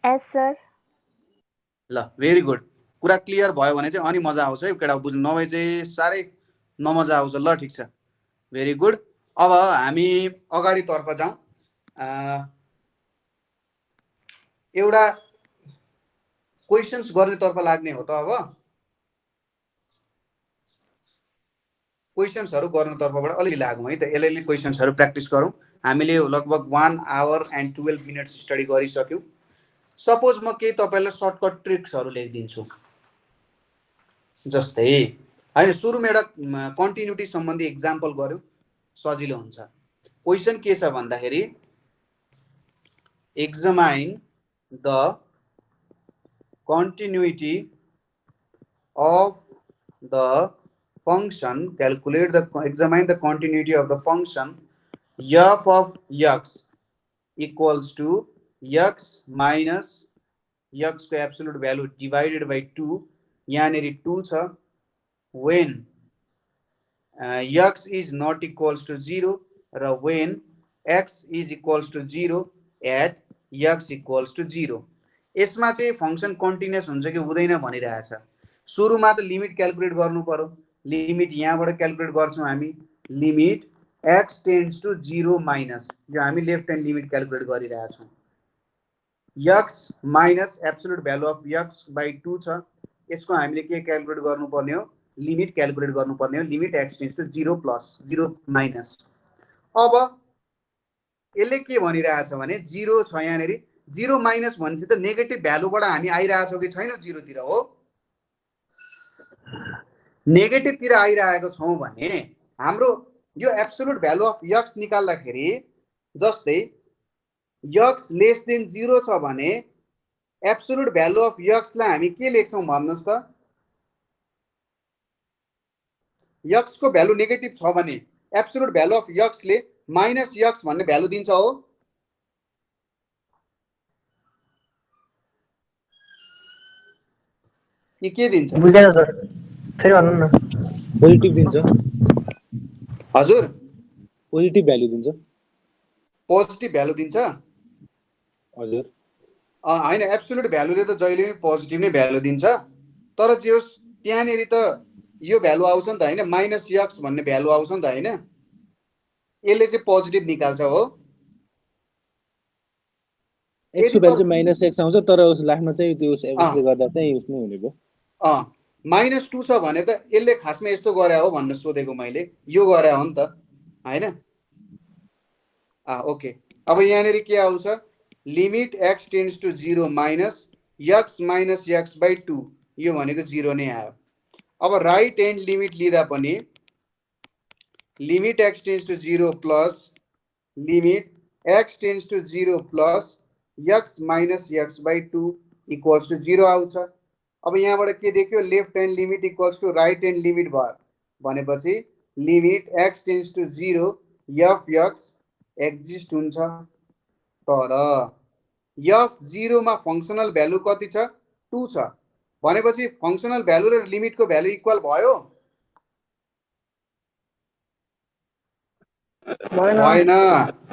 [SPEAKER 6] यस सर।
[SPEAKER 1] ल भेरी गुड। कुरा क्लियर भयो भने चाहिँ अनि मजा आउँछ है केटा, बुझ्नु, नभए चाहिँ साह्रै नमजा आउँछ। ल ठिक छ, भेरी गुड। अब हामी अगाडितर्फ जाउँ। एउटा क्वेसन्स गर्नेतर्फ लाग्ने हो त। अब क्वेसन्सहरू गर्नेतर्फबाट अलिकति लागौँ है त। यसले क्वेसन्सहरू प्र्याक्टिस गरौँ। हामीले लगभग 1 आवर एन्ड 12 मिनट्स स्टडी गरिसक्यौँ। सपोज म केही तपाईँलाई सर्टकट ट्रिक्सहरू लेखिदिन्छु, जस्तै होइन, सुरुमा एउटा कन्टिन्युटी सम्बन्धी इक्जाम्पल गऱ्यौँ, सजिलो हुन्छ। क्वेसन के छ भन्दाखेरि examine the continuity of the function, examine the continuity of the function f of x equals to x minus x को absolute value divided by 2, यहाँनिर 2 छ, when x is not equals to 0 र when x is equals to 0 at x equals to 0। यसमा चाहिँ फंक्सन कन्टिन्युअस हुन्छ कि हुँदैन भनिरहेछ। सुरुमा त लिमिट क्याल्कुलेट गर्नु पर्यो। लिमिट यहाँबाट क्याल्कुलेट गर्छौं हामी, limit x tends to 0 minus, जो हामी लेफ्ट ह्यान्ड लिमिट क्याल्कुलेट गरिरहेछौं, x minus absolute value of x by 2 छ। यसको हामीले के क्याल्कुलेट गर्नुपर्ने हो, लिमिट क्याल्कुलेट गर्नुपर्ने हो, limit x tends to 0 plus 0 minus. अब यसले के भनिरहेछ भने 0 छ यहाँनिर, 0 माइनस भनेपछि त नेगेटिभ भ्यालुबाट हामी आइरहेछौँ कि छैन, 0 तिर हो। नेगेटिभ तिर आइरहेको छौं भने हाम्रो यो एब्सोल्युट भ्यालु अफ x निकाल्दाखेरि, जस्तै x लेस देन 0 छ भने एब्सोल्युट भ्यालु अफ x लाई हामी के लेख्छौं भन्नुस् त? x को भ्यालु नेगेटिभ छ भने एब्सोल्युट भ्यालु अफ x ले माइनस x भन्ने भ्यालु दिन्छ हो। ये के दिन्छ?
[SPEAKER 4] बुझेन सर, फेरि भन्नु न।
[SPEAKER 2] पोजिटिभ दिन्छ।
[SPEAKER 1] हजुर,
[SPEAKER 2] पोजिटिभ भ्यालु दिन्छ।
[SPEAKER 1] पोजिटिभ भ्यालु दिन्छ?
[SPEAKER 2] हजुर
[SPEAKER 1] हैन, एब्सोल्युट भ्यालुले त जहिले पनि पोजिटिभ नै भ्यालु दिन्छ, तर जे होस् त्यहाँनिर त यो भ्यालु आउँछ नि त हैन, माइनस x भन्ने भ्यालु आउँछ नि त हैन, यसले चाहिँ पोजिटिभ निकाल्छ हो।
[SPEAKER 2] x को भ्यालु चाहिँ माइनस x आउँछ, तर उस लास्टमा चाहिँ त्यो एभरेजले गर्दा चाहिँ उस नै हुने भयो।
[SPEAKER 1] माइनस 2 छ भने त यसले खासमा यस्तो गरे हो भन्ने सोधेको मैले, यो गरे हो नि त हैन। ओके, अब यहाँनिर के आउँछ, limit x tends to 0 minus x minus x by 2, यो भनेको 0 नै आयो। अब राइट ह्यान्ड लिमिट लिँदा पनि limit x tends to 0 plus limit x tends to 0 plus x minus x by 2 equals to 0 आउँछ। अब यहाँबाट के देख्यो, left hand limit equals to right hand limit भयो भनेपछि limit x tends to 0 f x exist हुन्छ तर f 0 मा फंक्शनल भ्यालु कति छ 2 छ भनेपछि फंक्शनल भ्यालु र लिमिटको भ्यालु इक्वल भयो भएन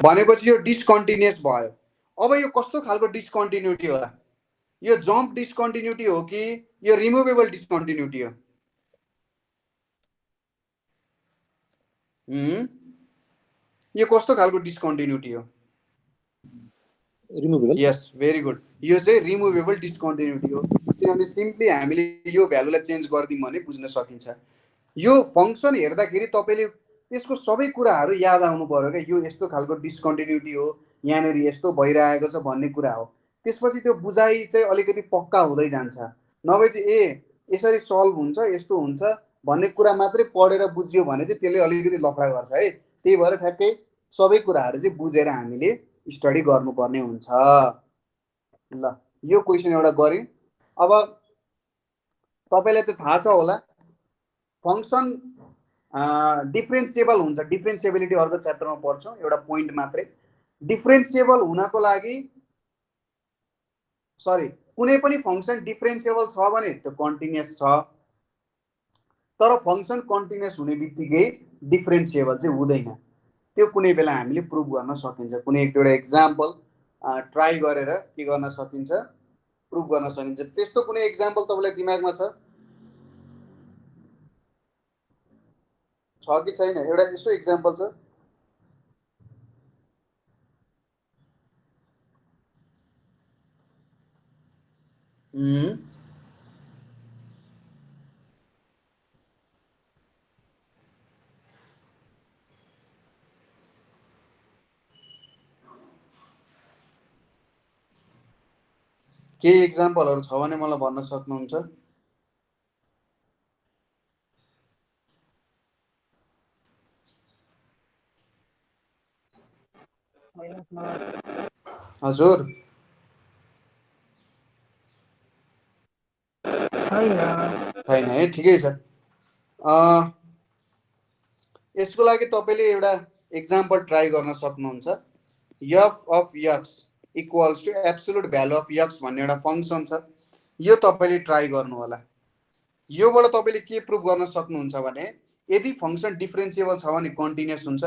[SPEAKER 1] भनेपछि यो डिस्कन्टिन्युअस भयो अब यो कस्तो खालको डिस्कन्टिन्युटी होला यो जम्प डिस्कन्टिन्युटी हो कि यो रिमुभेबल डिस्कन्टिन्युटी हो यो कस्तो खालको डिस्कन्टिन्युटी हो
[SPEAKER 2] रिमुभेबल
[SPEAKER 1] यस भेरी गुड यो चाहिँ रिमुभेबल डिस्कन्टिन्युटी हो किनभने सिम्पली हामीले यो भ्यालुलाई चेन्ज गर्दियौं भने बुझ्न सकिन्छ यो फंक्सन हेर्दाखेरि तपाईले त्यसको सबै कुराहरु याद आउनु पर्यो के यो यस्तो खालको डिस्कन्टिन्युटी हो यहाँनेर यस्तो भइरहेको छ भन्ने कुरा हो त्यसपछि त्यो बुझाइ चाहिँ अलिकति पक्का हुँदै जान्छ नभए चाहिँ यसरी सल्भ हुन्छ यस्तो हुन्छ भन्ने कुरा मात्रै पढेर बुझ्यो भने चाहिँ त्यसले अलिकति लफडा गर्छ है त्यही भएर ठ्याक्कै सबै कुराहरु चाहिँ बुझेर हामीले स्टडी गर्नुपर्ने हुन्छ ल यो क्वेशन एउटा गरे अब तपाईलाई त थाहा छ होला फंक्सन डिफरेन्शिएबल हुन्छ डिफरेन्शिएबिलिटी अर्को च्याप्टरमा पढ्छौं एउटा पोइन्ट मात्रै डिफरेन्शिएबल हुनको लागि सरी कुनै पनि फंक्सन डिफरेन्शिएबल छ भने त्यो कन्टिन्युअस छ तर फंक्सन कन्टिन्युअस हुने बित्तिकै डिफरेन्शिएबल चाहिँ हुँदैन त्यो कुनै बेला हामीले प्रुभ गर्न सकिन्छ कुनै एउटा एक्जाम्पल ट्राई गरेर के गर्न सकिन्छ प्रुभ गर्न सकिन्छ त्यस्तो कुनै एक्जाम्पल तपाईलाई दिमागमा छ कि छैन एउटा यसो एक्जाम्पल छ के एक्जाम्पलहरु छ भने मलाई भन्न सक्नुहुन्छ हजुर छैन है ठिकै छ यसको लागि तपाईले एउटा एक्जाम्पल ट्राई गर्न सक्नुहुन्छ f of x equals to absolute value of x भन्ने एउटा फंक्सन छ यो तपाईले ट्राई गर्नु होला योबाट तपाईले के प्रुभ गर्न सक्नुहुन्छ भने यदि फंक्सन डिफरेन्शिएबल छ भने कन्टिन्युअस हुन्छ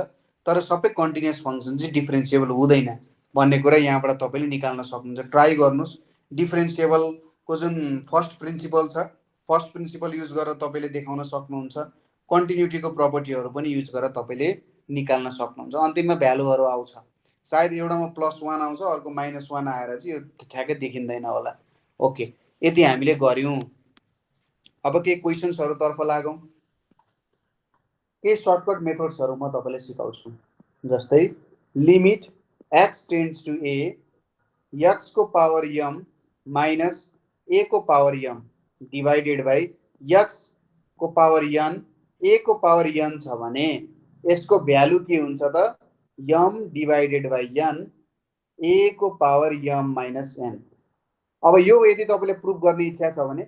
[SPEAKER 1] तर सबै कन्टिन्युअस फंक्सन चाहिँ डिफरेन्शिएबल हुँदैन भन्ने कुरा यहाँबाट तपाईले निकाल्न सक्नुहुन्छ ट्राई गर्नुस् डिफरेन्शिएबल को जुन फर्स्ट प्रिन्सिपल छ फर्स्ट प्रिन्सिपल युज गरेर तपाईले देखाउन सक्नुहुन्छ कन्टिन्युटी को प्रपर्टीहरु पनि युज गरेर तपाईले निकाल्न सक्नुहुन्छ अन्तिममा भ्यालुहरु आउँछ सायद एउटामा +1 आउँछ अर्को -1 आएर चाहिँ यो ठ्याक्कै देखिँदैन होला ओके यदि हामीले गर्यौं अब के क्वेशन्सहरु तर्फ लागौं के सर्टकट मेथड्सहरु म तपाईलाई सिकाउँछु जस्तै limit x tends to a x को पावर m माइनस a को power m divided by x को पावर n a को पावर n छ भने यसको भ्यालु के हुन्छ त m divided by n a को पावर m माइनस n अब यो यदि तपाईले प्रुभ गर्ने इच्छा छ भने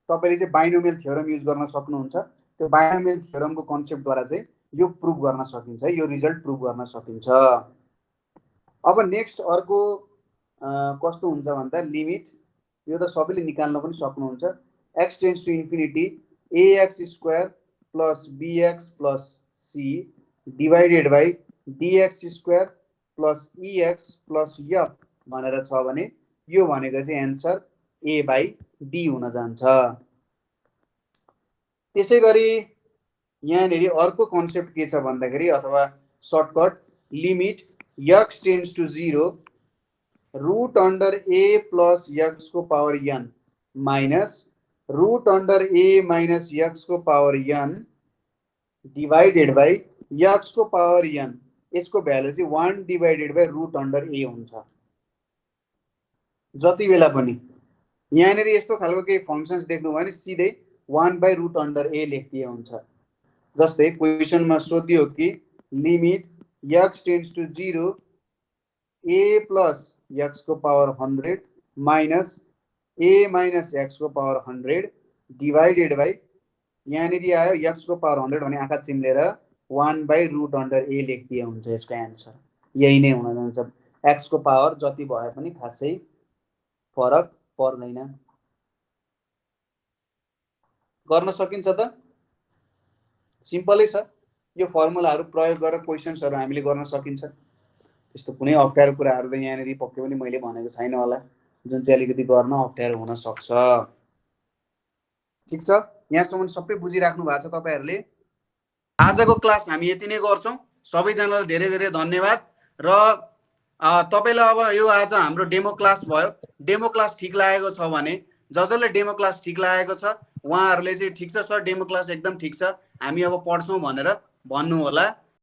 [SPEAKER 1] तपाईले चाहिँ बाइनोमियल थ्योरम युज गर्न सक्नुहुन्छ त्यो बाइनोमियल थ्योरमको कन्सेप्टद्वारा चाहिँ यो प्रुभ गर्न सकिन्छ यो रिजल्ट प्रुभ गर्न सकिन्छ अब नेक्स्ट अर्को कस्तो हुन्छ भन्दा लिमिट यो त सबैले निकाल्न पनि सक्नुहुन्छ x tends to infinity ax square plus bx plus c divided by dx square plus ex plus f भनेर छ भने यो भनेको चाहिँ आन्सर a बाइ d हुन जान्छ त्यसैगरी यहाँनेरि अर्को कन्सेप्ट के छ भन्दाखेरि अथवा shortcut limit x tends to 0 root under a plus x को power n minus root under a minus x को power n divided by x को पावर n यसको भ्यालु चाहिँ 1 divided by root under a हुन्छ जति बेला पनि यहाँनेरि यस्तो खालको केही फंक्शन्स देख्नु भने सिधै 1 बाइ रूट अंडर a लेखिए हुन्छ जस्तै क्वेशनमा सोधियो कि limit x tends to 0 a plus x को power 100 minus a minus x को पावर 100 डिवाइडेड बाइ यहाँनेरि आयो x को पावर 100 भने आँखा चिम्लेर 1/√under a लेखिदिए हुन्छ यसको एन्सर। यही नै हुन जान्छ। x को पावर जति भए पनि खासै फरक पर्दैन। गर्न सकिन्छ त? सिम्पलै छ। यो फर्मुलाहरू प्रयोग गरेर क्वेशन्सहरू हामीले गर्न सकिन्छ। त्यस्तो कुनै अप्ठ्यारो कुराहरू त यहाँनिर पक्कै पनि मैले भनेको छैन होला, जुन चाहिँ अलिकति गर्न अप्ठ्यारो हुन सक्छ। ठिक छ, यहाँसम्म सबै बुझिराख्नु भएको छ तपाईहरुले। आजको क्लास हामी यति नै गर्छौं। सबैजनालाई धेरै धेरै धन्यवाद। र तपाईलाई अब यो आज हाम्रो डेमो क्लास भयो। डेमो क्लास ठीक लागेको छ भने जसले डेमो क्लास ठीक लागेको छ उहाँहरूले चाहिँ ठिक छ सर डेमो क्लास एकदम ठिक छ, हामी अब पढ्छौं भनेर भन्नु होला।